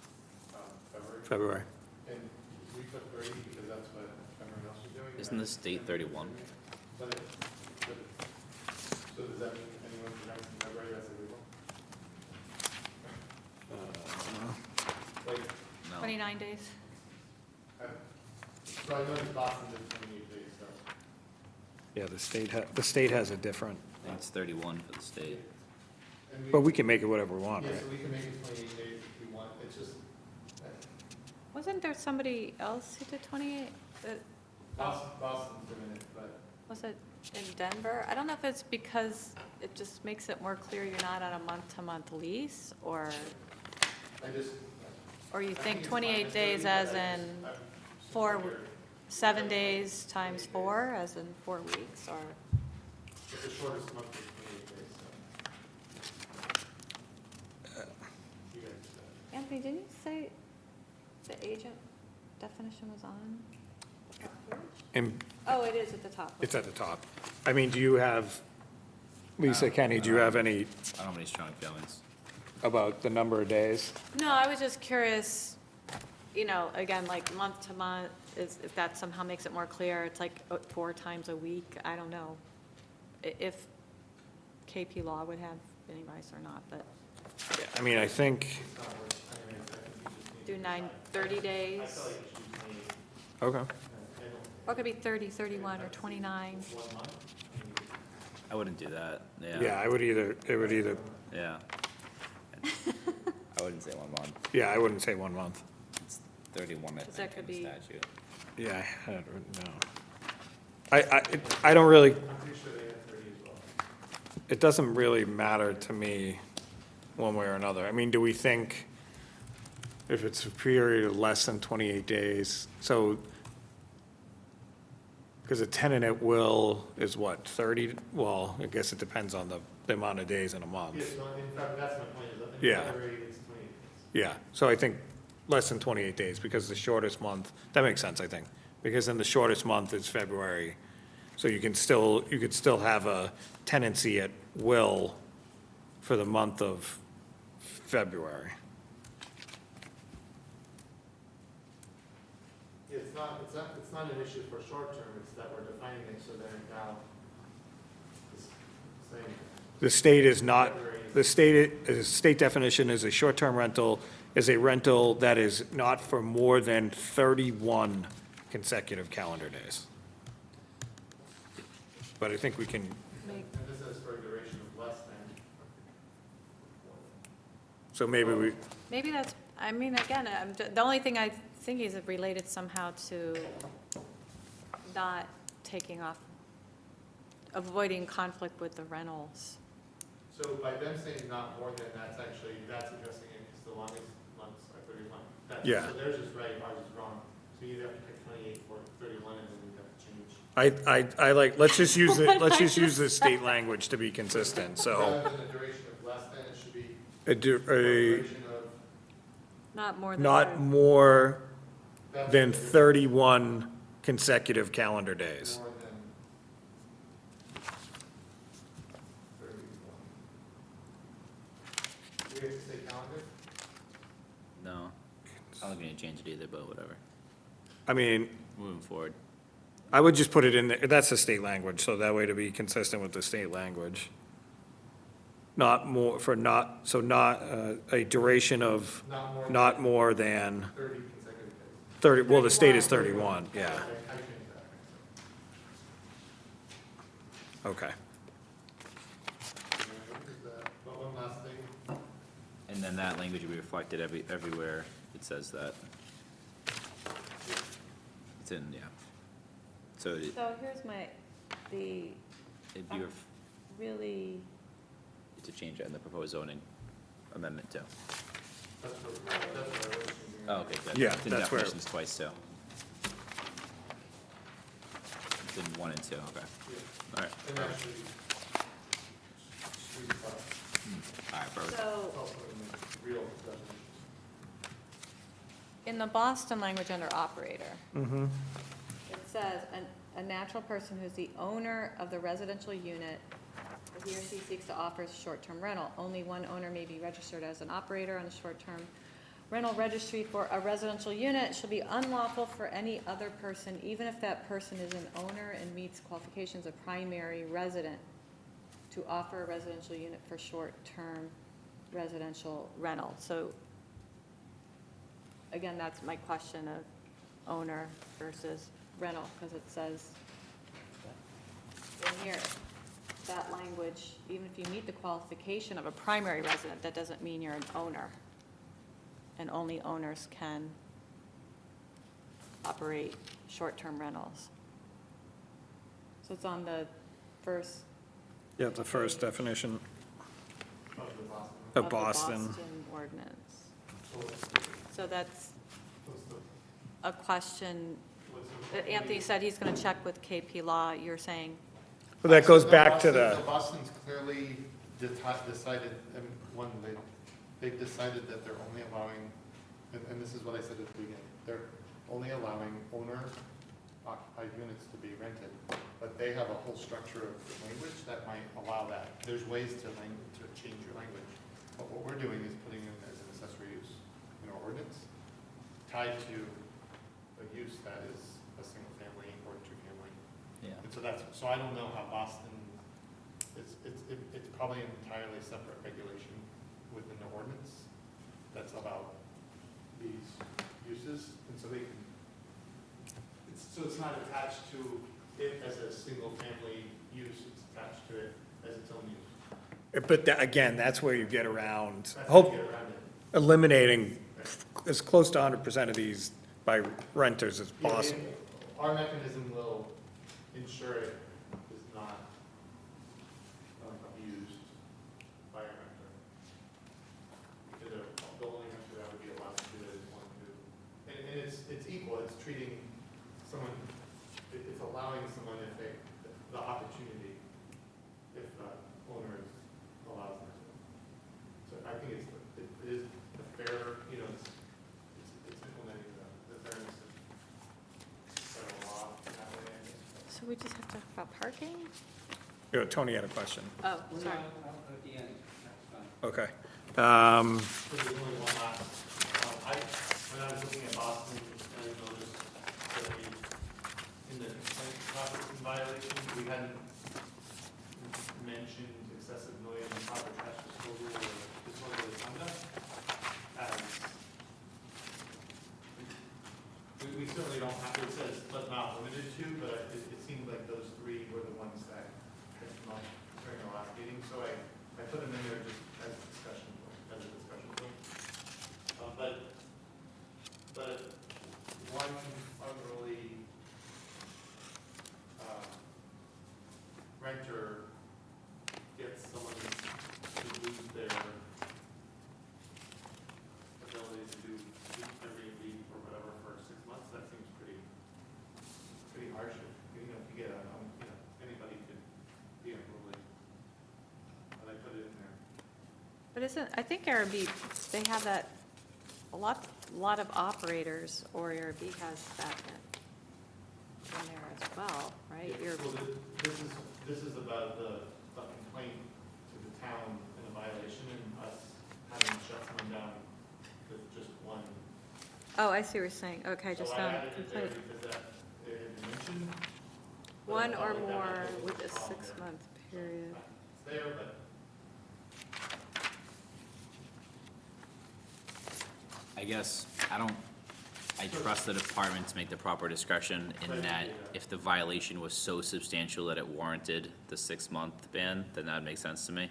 February. February. And we put 30 because that's what everyone else was doing. Isn't this date 31? But so does that mean anyone who rents in February, that's illegal? Like, No. 29 days? so I noticed Boston did 28 days, so. Yeah, the state has a different, I think it's 31 for the state. And but we can make it whatever we want, Yeah, right? so we can make it 28 days if we want, it's just, Wasn't there somebody else who did 28? Boston's doing it, but. Was it in Denver? I don't know if it's because it just makes it more clear you're not on a month-to-month lease, or I just. you I think it's 28 fine, days but as I just- in I'm- 7 days times 4, as in 4 weeks, or? It's the shortest month is 28 days, so. You guys decide. Anthony, didn't you say the agent definition was on? the top page? And Oh, it is at the top. it's at the top. I mean, do you have, Lisa, Kenny, do you have any I don't have any strong feelings. about the number of days? No, I was just curious, again, like month to month, if that somehow makes it more clear, it's like 4 times a week, I don't know. If KP Law would have any advice or not, but Yeah, I mean, I think, It's not worth, I mean, I think you just need. do 30 days, I feel like it should be 28. okay. I don't- or it could be 30, 31, or 29. 1 month. I mean, I wouldn't do that, yeah. Yeah, it would either, Yeah. I wouldn't say 1 month. yeah, I wouldn't say 1 month. It's 31, I 'Cause that think, could in the be- statute. Yeah, I don't know. I don't really, I'm pretty sure they have 30 as well. it doesn't really matter to me one way or another. I mean, do we think if it's a period of less than 28 days, so, because a tenant at will is what, 30, well, I guess it depends on the amount of days in a month. Yeah, so in fact, that's my point, is that in Yeah. February, it's 28 days. Yeah, so I think less than 28 days, because the shortest month, that makes sense, I think, because then the shortest month is February. So you could still have a tenancy at will for the month of February. It's not an issue for short term, it's that we're defining it so that now it's saying. The state is not, February the state definition is a short-term rental is a rental that is not for more than 31 consecutive calendar days. But I think we can, Make- And this is for a duration of less than. so maybe we, Maybe that's, I mean, again, the only thing I think is it related somehow to not taking off, avoiding conflict with the rentals. So by them saying not more than, that's addressing it, because the longest months are 31. Yeah. So theirs is right, ours is wrong. So you'd have to pick 28 or 31, and then we'd have to change. I like, let's just use the state language to be consistent, so. Rather than the duration of less than, it should be A duration of. Not more than. not 30. more that's than the difference. 31 consecutive calendar days. More than 31. Do we have to say calendar? No, I don't think we need to change it either, but whatever. I mean, Moving forward. I would just put it in there, that's the state language, so that way to be consistent with the state language. Not more, for not, so not, a duration of not more than 30 consecutive days. 30, well, the state is 31, yeah, Okay, I changed that. okay. But one last thing, And then that language will be reflected everywhere it says that. It's in, yeah. So So here's it'd be really, to change that in the proposed zoning amendment too. that's what I was changing. Oh, okay, good. Yeah, It's in that's where- definitions twice too. It's in 1 and 2, okay. Yeah. All right, And actually, street class, all right, perfect. so it's also in the real definitions. in the Boston language under operator, Mm-hmm. it says, a natural person who's the owner of the residential unit, that he or she seeks to offer a short-term rental. Only one owner may be registered as an operator on the short-term rental registry for a residential unit. It shall be unlawful for any other person, even if that person is an owner and meets qualifications of primary resident, to offer a residential unit for short-term residential rental. So, again, that's my question of owner versus rental, because it says in here, that language, even if you meet the qualification of a primary resident, that doesn't mean you're an owner. And only owners can operate short-term rentals. So it's on the first. Yeah, the first definition Of the Boston. of the Boston. Boston ordinance. So So that's what's the, a question what's that the? Anthony said he's gonna check with KP Law. You're saying, But that goes No, back to Boston- the, no, Boston's clearly decided, they've decided that they're only allowing, and this is what I said at the beginning, they're only allowing owner-occupied units to be rented, but they have a whole structure of language that might allow that. There's ways to change your language, but what we're doing is putting it as an accessory use in our ordinance, tied to a use that is a single family or two-family. Yeah. And so I don't know how Boston, it's probably an entirely separate regulation within the ordinance that's about these uses, and so they can, so it's not attached to it as a single-family use, it's attached to it as its own use. but again, that's where you get around, That's how you hope, get around it. eliminating as close to 100% of these by renters as Yeah, possible. Our mechanism will ensure it is not abused by a renter. Because the only renter that would be allowed to do it is one who, and it's equal, it's treating someone, it's allowing someone if they, the opportunity, if the owner allows them to. So I think it is a fair, it's implementing the fairness of federal law that way, I guess. so we just have to talk about parking? Yeah, Tony had a question. Oh, sorry. At the end, that's fine. Okay. So there's only one last, when I was looking at Boston, I noticed that in the complaint process in violation, we hadn't mentioned excessive noise and proper trash disposal or disorderly conduct as we certainly don't have to, it says, but not limited to, but it seemed like those three were the ones that had come up during our last meeting, so I put them in there just as a discussion point. But one unruly renter gets someone to lose their ability to do Airbnb or whatever for 6 months, that seems pretty harsh. If you get anybody could be unruly. But I put it in there. But I think Airbnb, they have that, a lot of operators, or Airbnb has that in there as well, right? Yeah, well, this is about the complaint to the town and the violation and us having to shut someone down with just one. Oh, I see what you're saying. Okay, just So I found added it there complaint. because that it had been mentioned. but I One felt or like that more might be with a problem there. 6-month So, period. It's there, but I guess, I trust the department to make the proper discretion in that if the violation was so substantial that it warranted the 6-month ban, then that would make sense to me.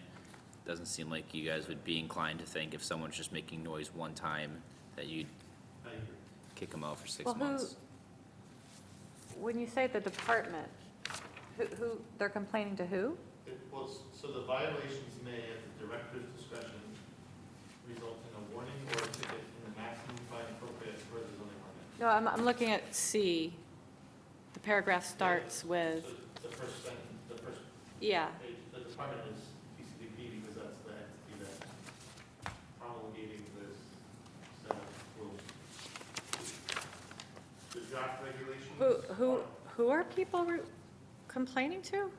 Doesn't seem like you guys would be inclined to think if someone's just making noise one time, that you'd I agree. kick them out for 6 Well, months. When you say the department, who, they're complaining to who? So the violations may, at the director's discretion, result in a warning or a ticket in the maximum fine appropriate for the zoning ordinance. No, I'm looking at C. The paragraph starts with, So the first sentence, the first yeah, page, the department is PCDP because that's the entity that's promulgating this set of rules. The draft regulations. who are people complaining to?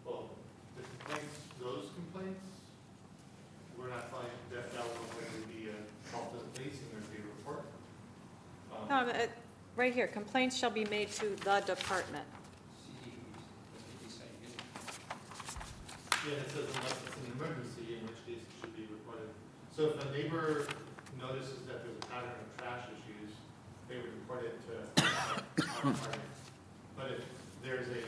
Well, the complaints, those complaints, we're not finding that will likely be a call to the police and there'd be a report. No, right here, complaints shall be made to the department. Yeah, it says unless it's an emergency, in which case it should be reported. So if a neighbor notices that there's a pattern of trash issues, they would report it to our department. But if there's a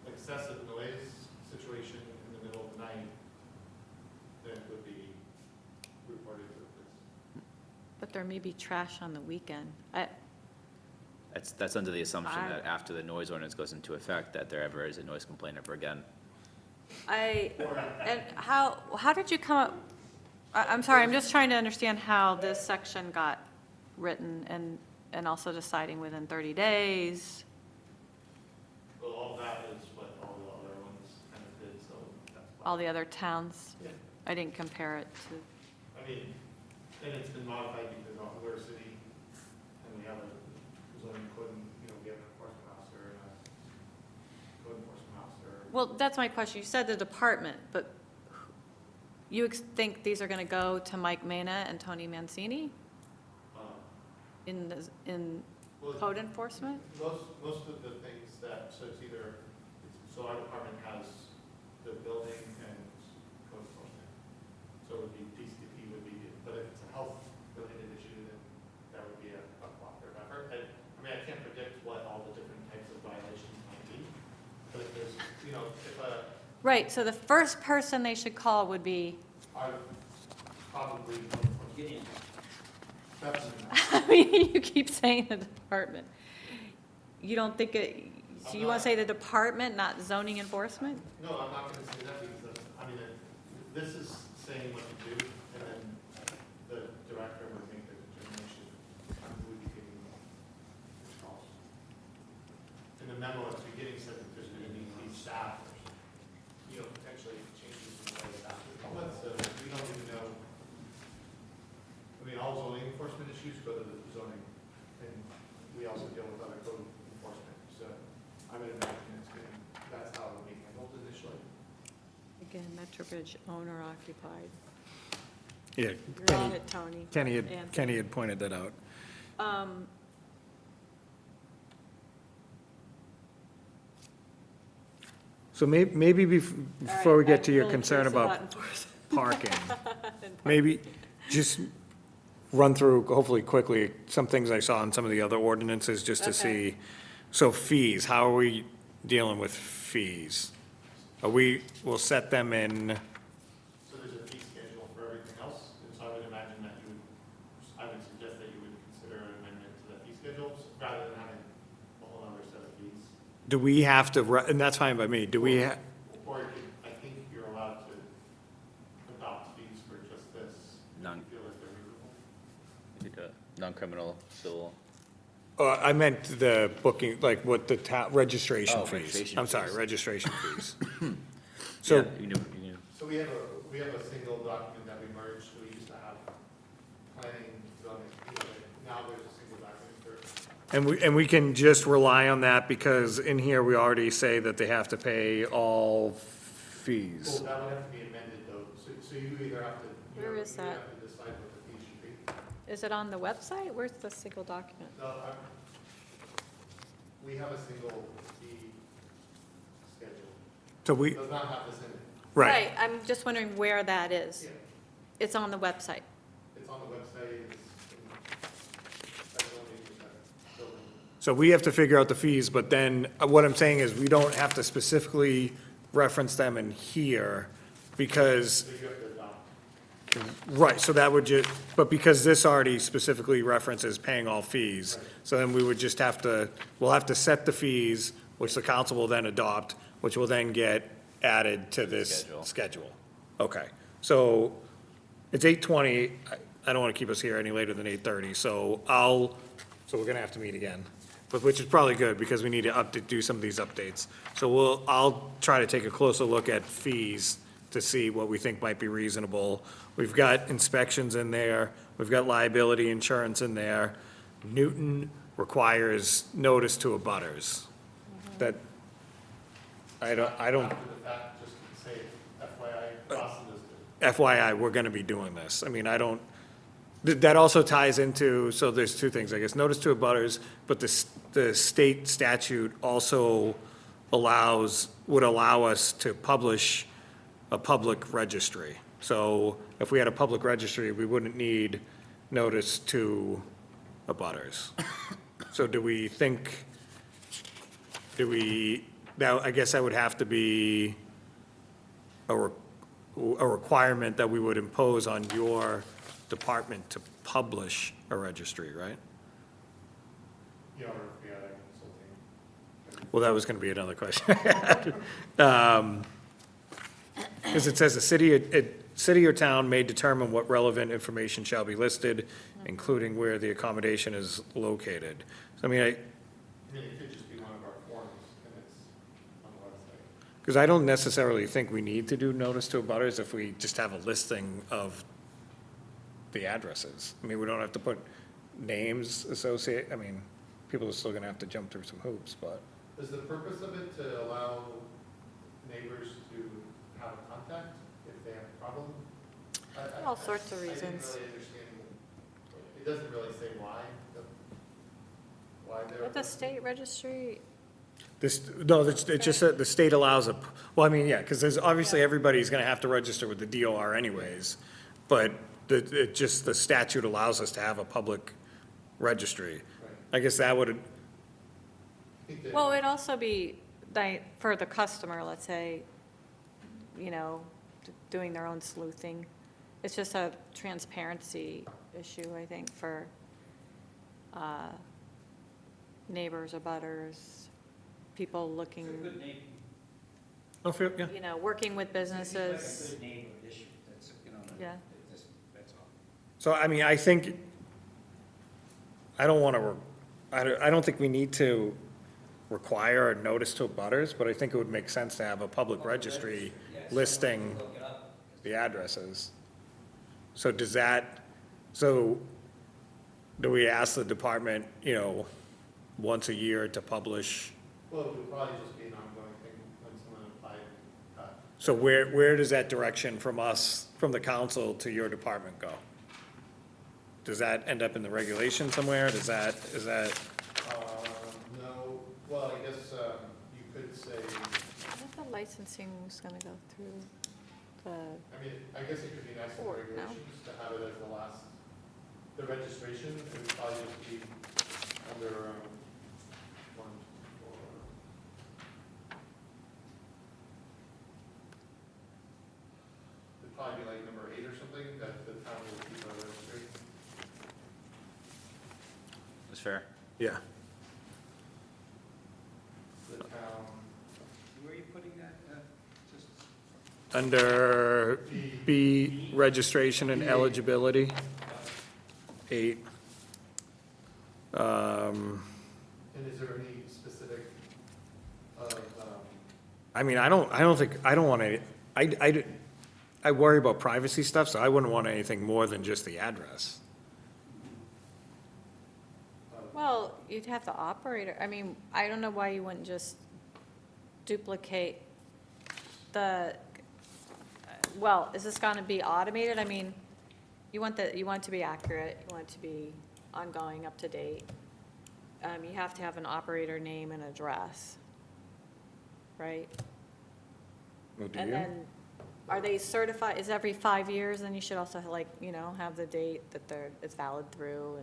excessive noise situation in the middle of the night, then it would be reported to the police. But there may be trash on the weekend. That's under the assumption I- that after the noise ordinance goes into effect, that there ever is a noise complaint ever again. And how did you come up, I'm sorry, I'm just trying to understand how this section got written and also deciding within 30 days. Well, all that is what all the other ones kind of did, so that's why. All the other towns. Yeah. I didn't compare it to, I mean, and it's been modified because we're a city and we have a zoning code, we have an enforcement officer and a code enforcement officer. well, that's my question. You said the department, but you think these are going to go to Mike Mena and Tony Mancini Um, in well, code enforcement? Most of the things that, so it's either, so our department has the building and code enforcement. So it would be, PCDP would be, but if it's a health-related issue, then that would be a cooperative effort. I mean, I can't predict what all the different types of violations might be, but if there's, if a, Right, so the first person they should call would be, I probably, Gideon. that's, I mean, you keep saying the department. You don't think it, so you want to say the department, not zoning enforcement? no, I'm not gonna say that because, this is saying what to do, and then the director would make the determination on who would be taking the calls. In the memo at the beginning said that there's gonna be staff, potentially changes in the way staff is called, so we don't even know. I mean, all zoning enforcement issues go to the zoning, and we also deal with other code enforcement, so I would imagine that's how it would be handled initially. Again, Metrobridge owner occupied. Yeah, You're on it, Tony. Kenny had pointed that out. So maybe before we get to your concern about parking, maybe just run through, hopefully quickly, some things I saw in some of the other ordinances, just to Okay. see. So fees, how are we dealing with fees? We'll set them in, So there's a fee schedule for everything else, and so I would imagine that I would suggest that you would consider an amendment to the fee schedule, rather than having a whole other set of fees. do we have to, and that's fine by me, do we, Or you could, I think you're allowed to adopt fees for just this, if None. you feel that they're reasonable. We do non-criminal, civil. I meant the booking, like what the registration Oh, fees. registration I'm sorry, fees. registration fees. Yeah, So, you can do- So we have a single document that we merged, we used to have planning done it, now there's a single document for. and we can just rely on that because in here we already say that they have to pay all fees. Well, that would have to be amended though, so you either have to. Where is that? You have to decide what the fee should be. Is it on the website? Where's the single document? No, we have a single fee schedule, So we, does not have this in it. right, I'm just wondering where that is. Yeah, It's on the website. it's on the website, that's the only thing that's built in. so we have to figure out the fees, but then what I'm saying is we don't have to specifically reference them in here because So you have to adopt. right, so that would just, but because this already specifically references paying all fees, so then we would just we'll have to set the fees, which the council will then adopt, which will then get added to this schedule. schedule. Okay, so it's 8:20, I don't want to keep us here any later than 8:30, so we're gonna have to meet again, but which is probably good, because we need to do some of these updates. So I'll try to take a closer look at fees to see what we think might be reasonable. We've got inspections in there, we've got liability insurance in there. Newton requires notice to abutters. That, I don't, After the fact, just say FYI, Boston does it. FYI, we're gonna be doing this. I mean, that also ties into, so there's two things, I guess, notice to abutters, but the state statute also would allow us to publish a public registry. So if we had a public registry, we wouldn't need notice to abutters. So now, I guess that would have to be a requirement that we would impose on your department to publish a registry, right? You know, or if we had a consulting. Well, that was gonna be another question. Because it says the city or town may determine what relevant information shall be listed, including where the accommodation is located. So I mean, I mean, it could just be one of our forms, and it's on the website. because I don't necessarily think we need to do notice to abutters if we just have a listing of the addresses. I mean, we don't have to put names I mean, people are still gonna have to jump through some hoops, but. Is the purpose of it to allow neighbors to have contact if they have a problem? All sorts of I didn't reasons. really understand, it doesn't really say why, why they're. But the state registry, No, it's just that the state allows well, I mean, yeah, because there's, obviously, everybody's gonna have to register with the DOR anyways, but the statute allows us to have a public registry. Right. I guess that would, I think that- well, it'd also be, for the customer, let's say, doing their own sleuthing. It's just a transparency issue, I think, for neighbors, abutters, people It's a looking, good neighbor. yeah. working with Seems like businesses. a good neighbor issue, that's, Yeah. that's all. So, I mean, I think, I don't think we need to require a notice to abutters, but I think it would make sense to have a public registry Yeah, someone listing can look it up. the addresses. So do we ask the department, once a year to publish? Well, it would probably just be an ongoing thing when someone applied. So where does that direction from us, from the council to your department go? Does that end up in the regulation somewhere? Is that, No, well, I guess you could say, I thought the licensing was gonna go through the, I mean, I guess it could be nice in Or, no. regulations to have it as the last, The registration, it would probably just be under, one, four. It'd probably be like number 8 or something, that the town will keep a registry. That's fair. Yeah. The town, Where are you putting that? Just, Under B, registration and eligibility, 8. and is there any specific, I mean, I don't want to, I worry about privacy stuff, so I wouldn't want anything more than just the address. Well, you'd have the operator, I mean, I don't know why you wouldn't just duplicate the, well, is this gonna be automated? I mean, you want it to be accurate, you want it to be ongoing, up to date. You have to have an operator name and address, right? Oh, do And you? then, are they certified, is every 5 years, then you should also like, have the date that it's valid through,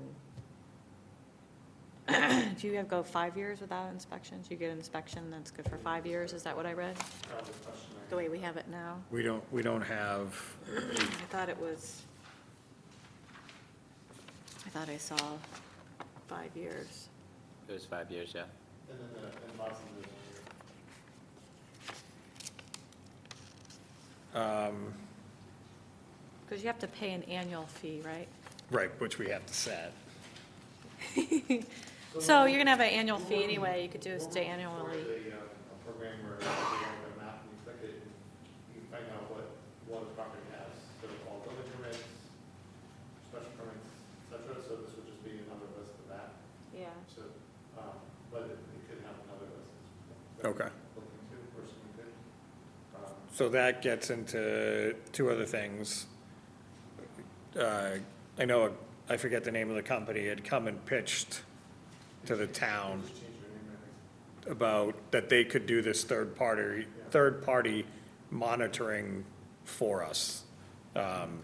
and do you go 5 years without inspections? You get an inspection that's good for 5 years, is that what I read? probably the question The way we have it now? We don't have, I thought it was, I thought I saw 5 years. It was 5 years, yeah. And then in Boston, there's Because you have to pay an annual fee, right? right, which we have to set. So you're gonna have an annual fee anyway, you could do it annually. a program where you have a map and you click it, and you can find out what a property has. So all building permits, special permits, et cetera, so this would just be another list of that. Yeah. So, but it could have another list. Okay. Looking to, or something good. So that gets into 2 other things. I know, I forget the name of the company, had come and pitched to the town Just change your name, I think. about that they could do this third-party monitoring for us. And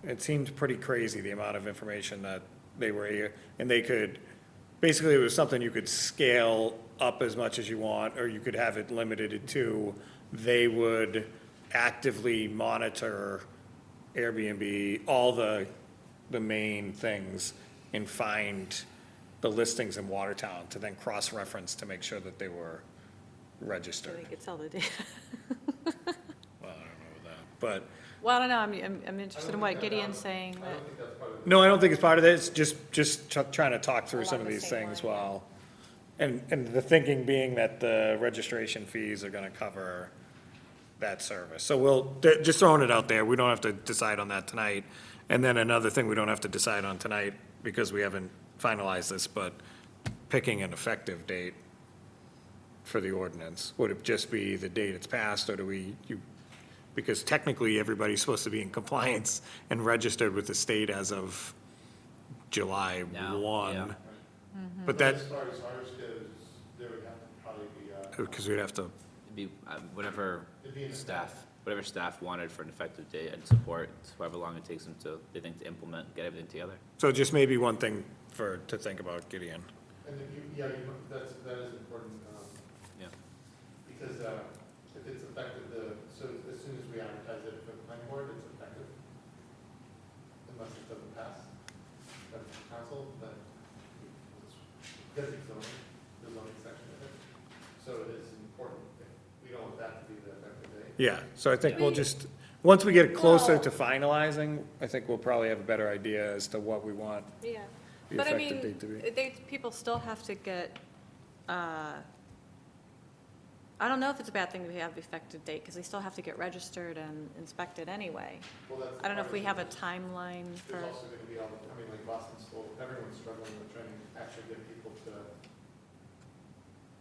it seemed pretty crazy, the amount of information that they were, and they could, basically, it was something you could scale up as much as you want, or you could have it limited to, they would actively monitor Airbnb, all the main things, and find the listings in Watertown to then cross-reference to make sure that they were So registered. they could sell the data. Well, I don't know that, but, Well, I don't know, I'm interested in what Gideon's saying, I that, don't think that's part of the. no, I don't think it's part of this, just trying to talk through some Along of the these same things line, yeah. while, and the thinking being that the registration fees are gonna cover that service. So we'll, just throwing it out there, we don't have to decide on that tonight. And then another thing we don't have to decide on tonight, because we haven't finalized this, but picking an effective date for the ordinance. Would it just be the date it's passed, or do because technically, everybody's supposed to be in compliance and registered with the state as of July Now, 1. yeah. But that, As far as ours goes, there would have to probably be, because we'd have to, It'd be whatever it'd be an whatever staff wanted for an effective date and support, however long it takes them they think to implement, get everything together. so just maybe one thing to think about, Gideon. And if that is important, Yeah. because, if it's effective, so as soon as we advertise it for the planning board, it's effective. Unless it doesn't pass, that's the council, but because it's zoning, the zoning section of it. So it is important, we don't want that to be the effective date. Yeah, so I think we'll just, once we get closer Well- to finalizing, I think we'll probably have a better idea as to what we want yeah. the But I effective date to be. mean, people still have to get, I don't know if it's a bad thing to have effective date, because they still have to get registered and inspected anyway. Well, that's I don't know if part we of have a it. timeline for, There's also gonna be like Boston School, everyone's struggling with trying to actually get people to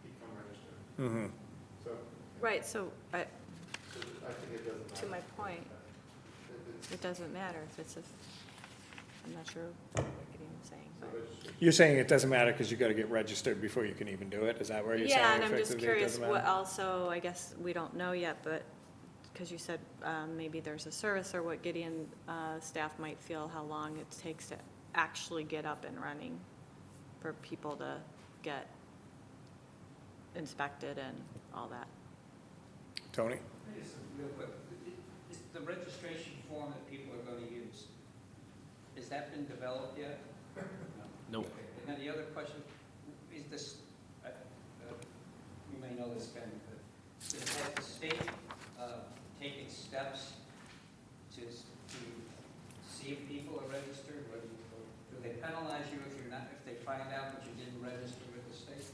become registered. Mhm. So, right, so, so I think it doesn't matter. to my point, If it's- it doesn't matter if it's I'm not sure what Gideon's saying, so but. registration. You're saying it doesn't matter because you got to get registered before you can even do it? Is that where you're saying Yeah, and I'm just effective date curious doesn't what matter? also, I guess we don't know yet, but because you said maybe there's a service, or what Gideon staff might feel how long it takes to actually get up and running for people to get inspected and all that. Tony? Just real quick, is the registration form that people are going to use, has that been developed yet? No. Nope. Okay. And then the other question, is this, you may know this, Ben, but has the state taken steps to see if people are registered? Or do they penalize you if you're not, if they find out that you didn't register with the state?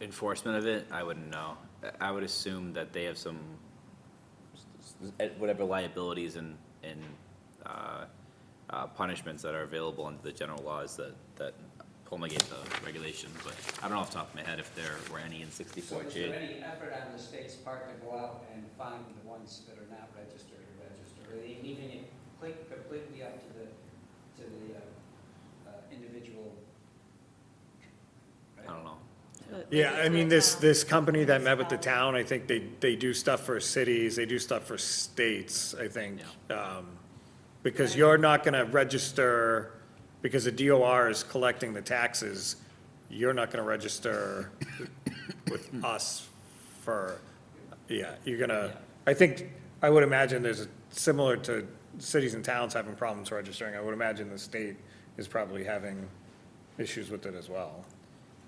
Enforcement of it, I wouldn't know. I would assume that they have some, whatever liabilities and punishments that are available under the general laws that promulgate the regulations, but I don't know off the top of my head if there were any in So 64G. is there any effort on the state's part to go out and find the ones that are not registered or registered? Or are they leaving it completely up to the individual? I don't know. Yeah, I mean, this company that met with the town, I think they do stuff for cities, they do stuff for states, I think. Because you're not gonna register, because the DOR is collecting the taxes, you're not gonna register with us for, you're gonna, I think, I would imagine there's similar to cities and towns having problems registering, I would imagine the state is probably having issues with it as well.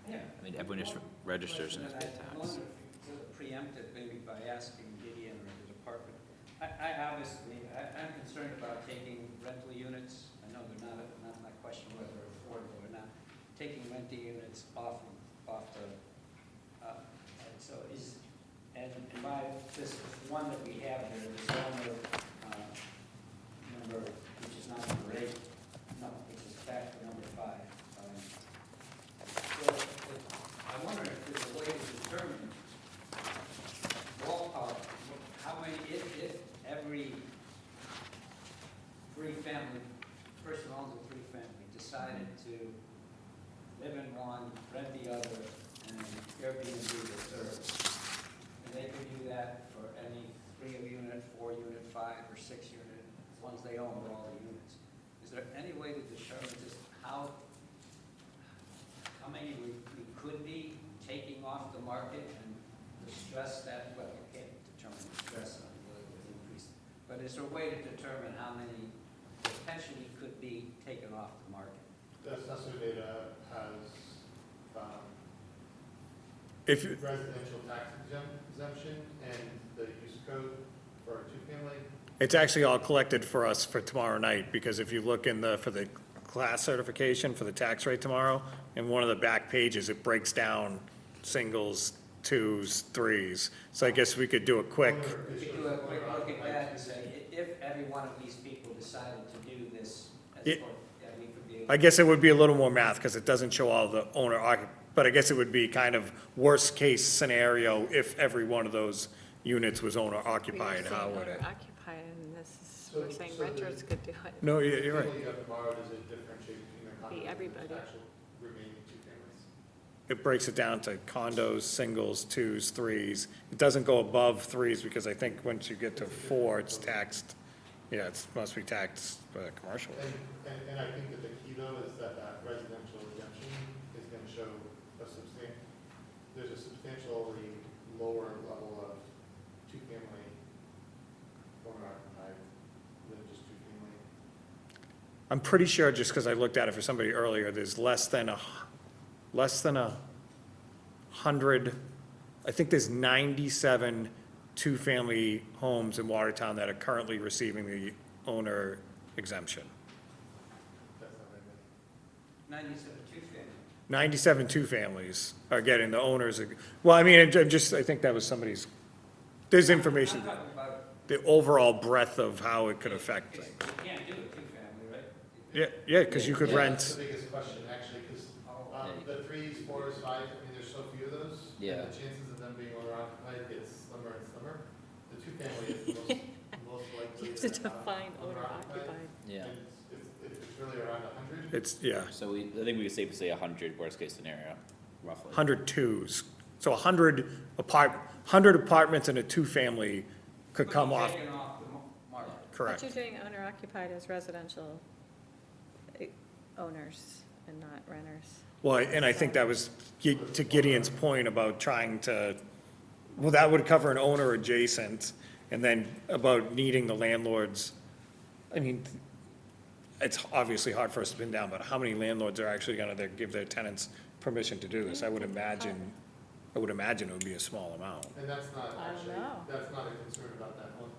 Yeah. I mean, everyone just registers and has to pay I tax. wonder if you could preempt it maybe by asking Gideon or the department. I obviously, I'm concerned about taking rental units. I know they're not my question whether they're affordable or not. Taking rental units off the, and so and by this one that we have here, this owner, number, which is not number 8, no, which is back to number 5. So I wonder if there's a way to determine ballpark, how many, if every three-family, person owns a three-family, decided to live in one, rent the other, and Airbnb the third. And they could do that for any 3-unit, 4-unit, 5 or 6-unit, as long as they own all the units. Is there any way to determine just how many we could be taking off the market and the stress that, well, you can't determine the stress on whether it would increase, but is there a way to determine how many potentially could be taken off the market? The assessor data has If, residential tax exemption and the use code for a two-family. it's actually all collected for us for tomorrow night, because if you look for the class certification for the tax rate tomorrow, in one of the back pages, it breaks down singles, twos, threes. So I guess we could do a quick, We could do a quick look at that and say, if every one of these people decided to do this, as Yeah. part, yeah, we could be able. I guess it would be a little more math, because it doesn't show all the but I guess it would be kind of worst-case scenario if every one of those units was owner occupied, how would it? Occupied, and this is, So- we're saying so the- renters could do it. No, you're right. People you have tomorrow, does it differentiate between the condos and everybody. the actual remaining two families? It breaks it down to condos, singles, twos, threes. It doesn't go above threes, because I think once you get to 4, it's taxed, it must be taxed commercial. And I think that the key though is that that residential exemption is gonna show there's a substantially lower level of two-family owner occupied than just two-family. I'm pretty sure, just because I looked at it for somebody earlier, there's less than 100, I think there's 97 two-family homes in Watertown that are currently receiving the owner exemption. That's not very many. 97 two-family. 97 two-families are getting the owners, well, I mean, I think that was somebody's, there's information, I'm talking about, the overall breadth of how it could affect you things. can't do a two-family, right? Yeah, because you could Yeah, rent, That's the biggest question, actually, because the 3s, 4s, 5s, I mean, there's so few of those. Yeah. And the chances of them being owner occupied gets slimmer and slimmer. The two-family is most likely. You have to not define owner occupied. Yeah. And if it's really around 100. it's, yeah, So I think we could safely say 100 worst case scenario, roughly. 100 twos, So 100 apartments and a two-family could come off, Taken off the market. But correct. you're doing owner occupied as residential owners and not renters. Well, and I think that was to Gideon's point about trying to, well, that would cover an owner adjacent, and then about needing the landlords. I mean, it's obviously hard for us to pin down, but how many landlords are actually gonna give their tenants permission to do this? I would imagine it would be a small amount. And that's not I don't actually, know. that's not a concern about that one.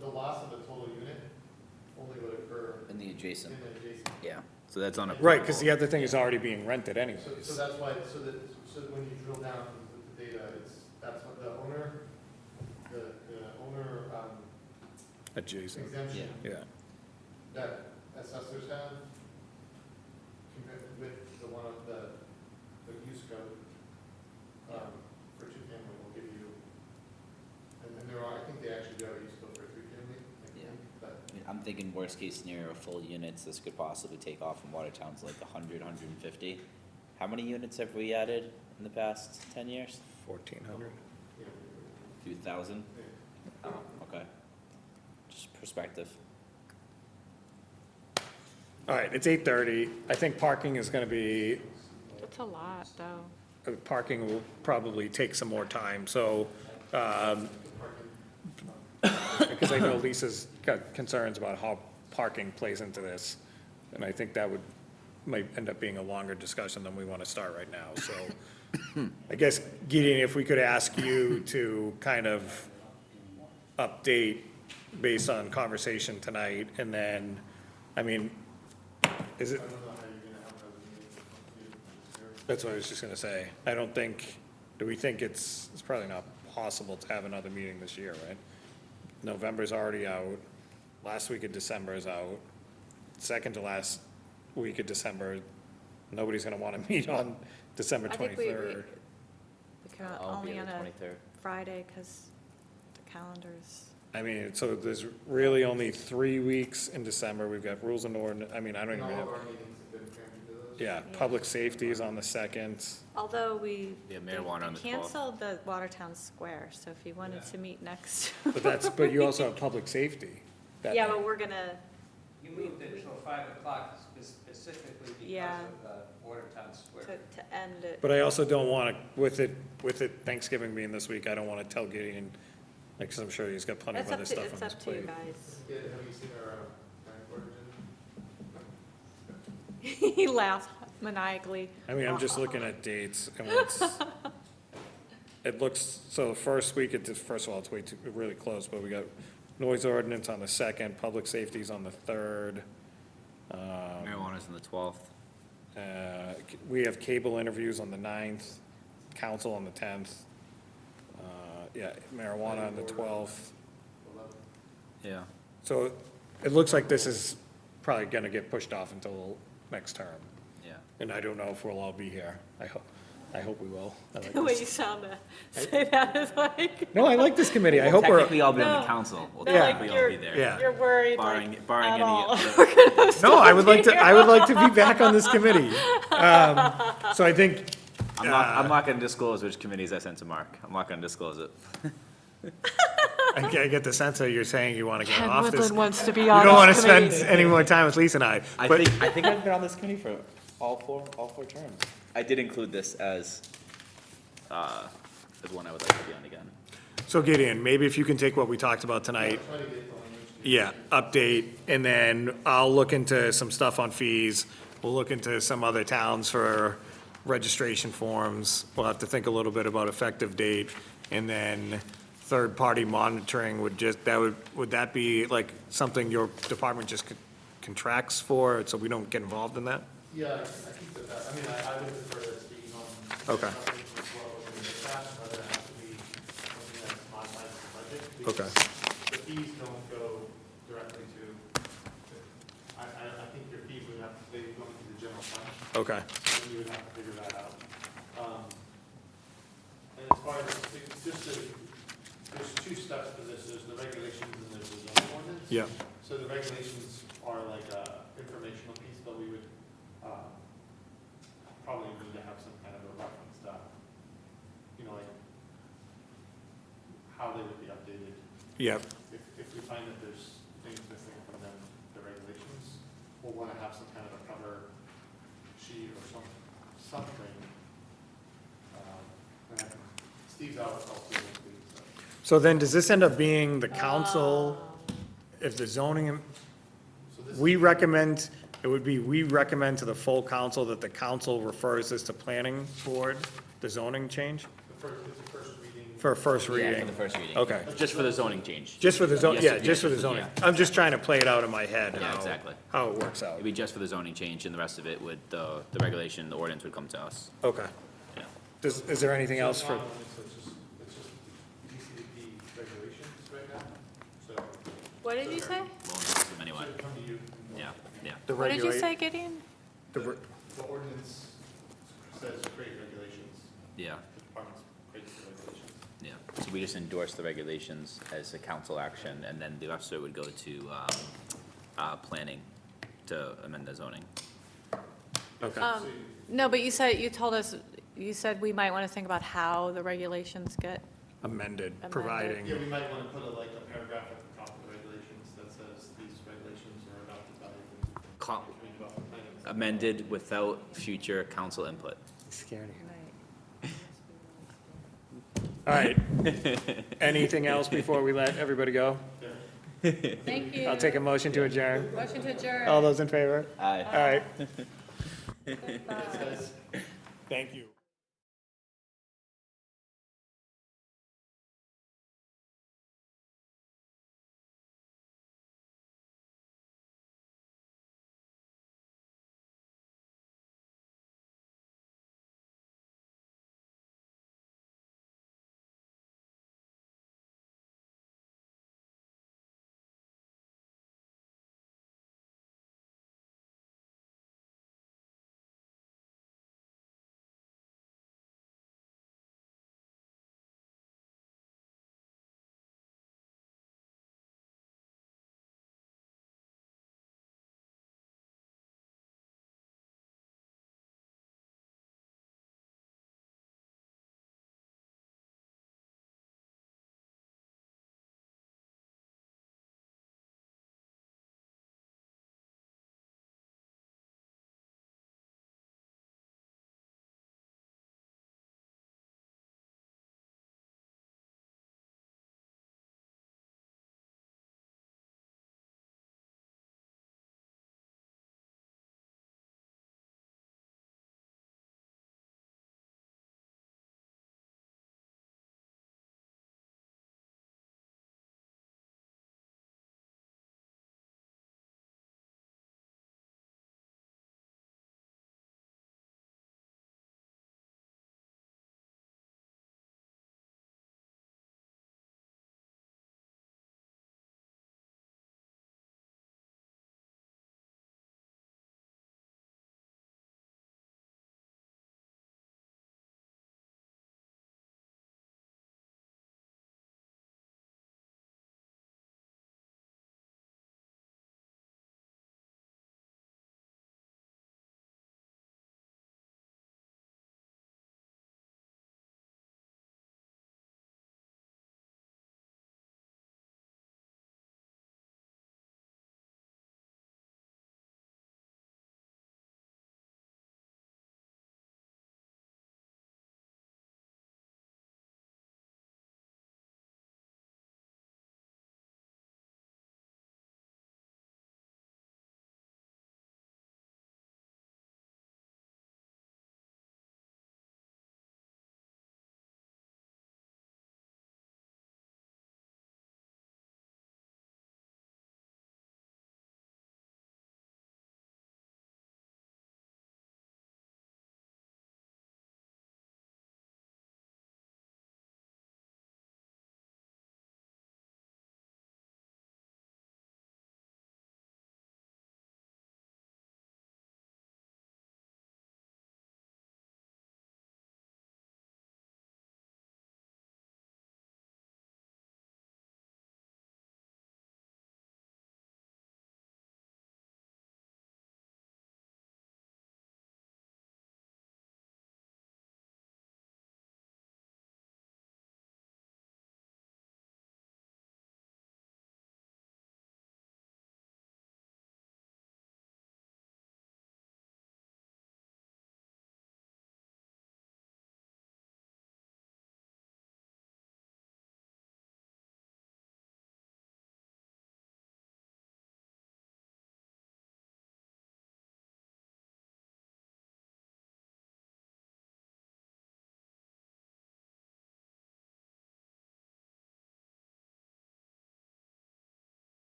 The loss of a total unit only would occur In the adjacent, in the adjacent. yeah, so that's on a. Right, because the other thing is already being rented anyways. So that's why, so when you drill down with the data, that's what the owner, Adjacent, exemption yeah. that assessors have compared with the one of the use code, for two-family will give you, and there are, I think they actually do have a use code for three-family, I think, Yeah. but. I mean, I'm thinking worst case scenario, full units, this could possibly take off in Watertown's like 100, 150. How many units have we added in the past 10 years? 1,400. A few thousand? Yeah. Oh, okay. Just perspective. All right, it's 8:30. I think parking is gonna be, That's a lot, though. parking will probably take some more time, so, because I know Lisa's got concerns about how parking plays into this, and I think that might end up being a longer discussion than we want to start right now, so. I guess, Gideon, if we could ask you to kind of update based on conversation tonight, and then, I mean, is it? I don't know how you're gonna have another meeting. That's what I was just gonna say. I don't think, do we think it's probably not possible to have another meeting this year, right? November's already out, last week of December is out, second to last week of December, nobody's gonna wanna meet on December I think we 23rd. can I'll be only on on the a 23rd. Friday, because the calendars. I mean, so there's really only 3 weeks in December, we've got rules and ordinance, I mean, I don't And even all have, of our meetings have been crammed into those. yeah, Yeah. public safety is on the second. Although we. Yeah, they- marijuana they on the 12th. Canceled the Watertown Square, so if you wanted to meet next. But you also have public safety. that Yeah, night. but we're gonna, You moved it till 5 o'clock specifically Yeah. because of Watertown Square. to end it. But I also don't want to, with it Thanksgiving being this week, I don't want to tell Gideon, like, 'cause I'm sure he's got plenty of It's other up to, stuff it's on his up to you plate. guys. Yeah, have you seen our, bank board agenda? He laughed maniacally. I mean, I'm just looking at dates, and it looks, so the first week, first of all, it's really close, but we got noise ordinance on the 2nd, public safety's on the 3rd. Marijuana's on the 12th. We have cable interviews on the 9th, council on the 10th. Yeah, marijuana on the 12th. Yeah. So it looks like this is probably gonna get pushed off until next term. Yeah. And I don't know if we'll all be here. I hope we will. I like The way this. you sound to say that is like, No, I like this committee. I We'll hope we're, technically all be on the No. council. We'll No, technically like all be there. yeah. you're worried Barring, like barring at any all. other. No, I would like to be back on this committee. So I think, I'm not gonna disclose which committees I sent to Mark. I'm not gonna disclose it. I get the sense that you're saying you want to get off this. You wants to be don't want to spend any more time with Lisa and I. I But think I've been on this committee for all four terms. I did include this as one I would like to be on again. So Gideon, maybe if you can take what we talked about tonight, Try to get the language. yeah, update, and then I'll look into some stuff on fees. We'll look into some other towns for registration forms. We'll have to think a little bit about effective date, and then third-party monitoring would that be like something your department just contracts for, so we don't get involved in that? Yeah, I think that, I mean, I would prefer this being on. Okay. something as well as in the past, rather than have to be something that's modified to the budget. Okay. because The fees don't go directly to, I think your fees would have, they go into the general fund, Okay, and you would have to figure that out. And as far as, there's two steps to this, there's the regulations and there's the zoning ordinance. yeah, So the regulations are like a informational piece, but we would probably need to have some kind of a reference to probably would be updated. Yep, If we find that there's things missing from them, the regulations, we'll want to have some kind of a cover sheet or something. And I can- Steve's out also this week, so. so then does this end up being the council, if the zoning, So this we recommend, it would be, we recommend to the full council that the council refers this to planning board, the zoning change, it's a first reading. for a first Yeah, reading? for the first reading. Okay. Just for the zoning change. Just for the zone, Yes, yeah, yes, just for the zoning. yeah. I'm just trying to play it out in my head. Yeah, how- exactly. How it works out. It'd be just for the zoning change, and the rest of it would, the regulation, the ordinance would come to us. Okay. Yeah. Is there anything else for, It's just DCDP regulations right now, so. What did you say? We'll enforce them anyway. Should come to you. Yeah, yeah. the What did you regulate? say, Gideon? the re- The ordinance says create regulations, Yeah, the departments create the regulations. yeah. So we just endorse the regulations as a council action, and then the rest of it would go to, planning to amend the zoning. Okay. No, but you told us, you said we might want to think about how the regulations get, Amended, Amended. providing, Yeah, we might want to put like a paragraph at the top of the regulations that says these regulations are adopted by the Co- community development planning. Amended without future council input. scared you. All right. Anything else before we let everybody go? thank you. I'll take a motion to adjourn. Motion to adjourn. All those in favor? Aye. All right. Thanks, guys. Thank you.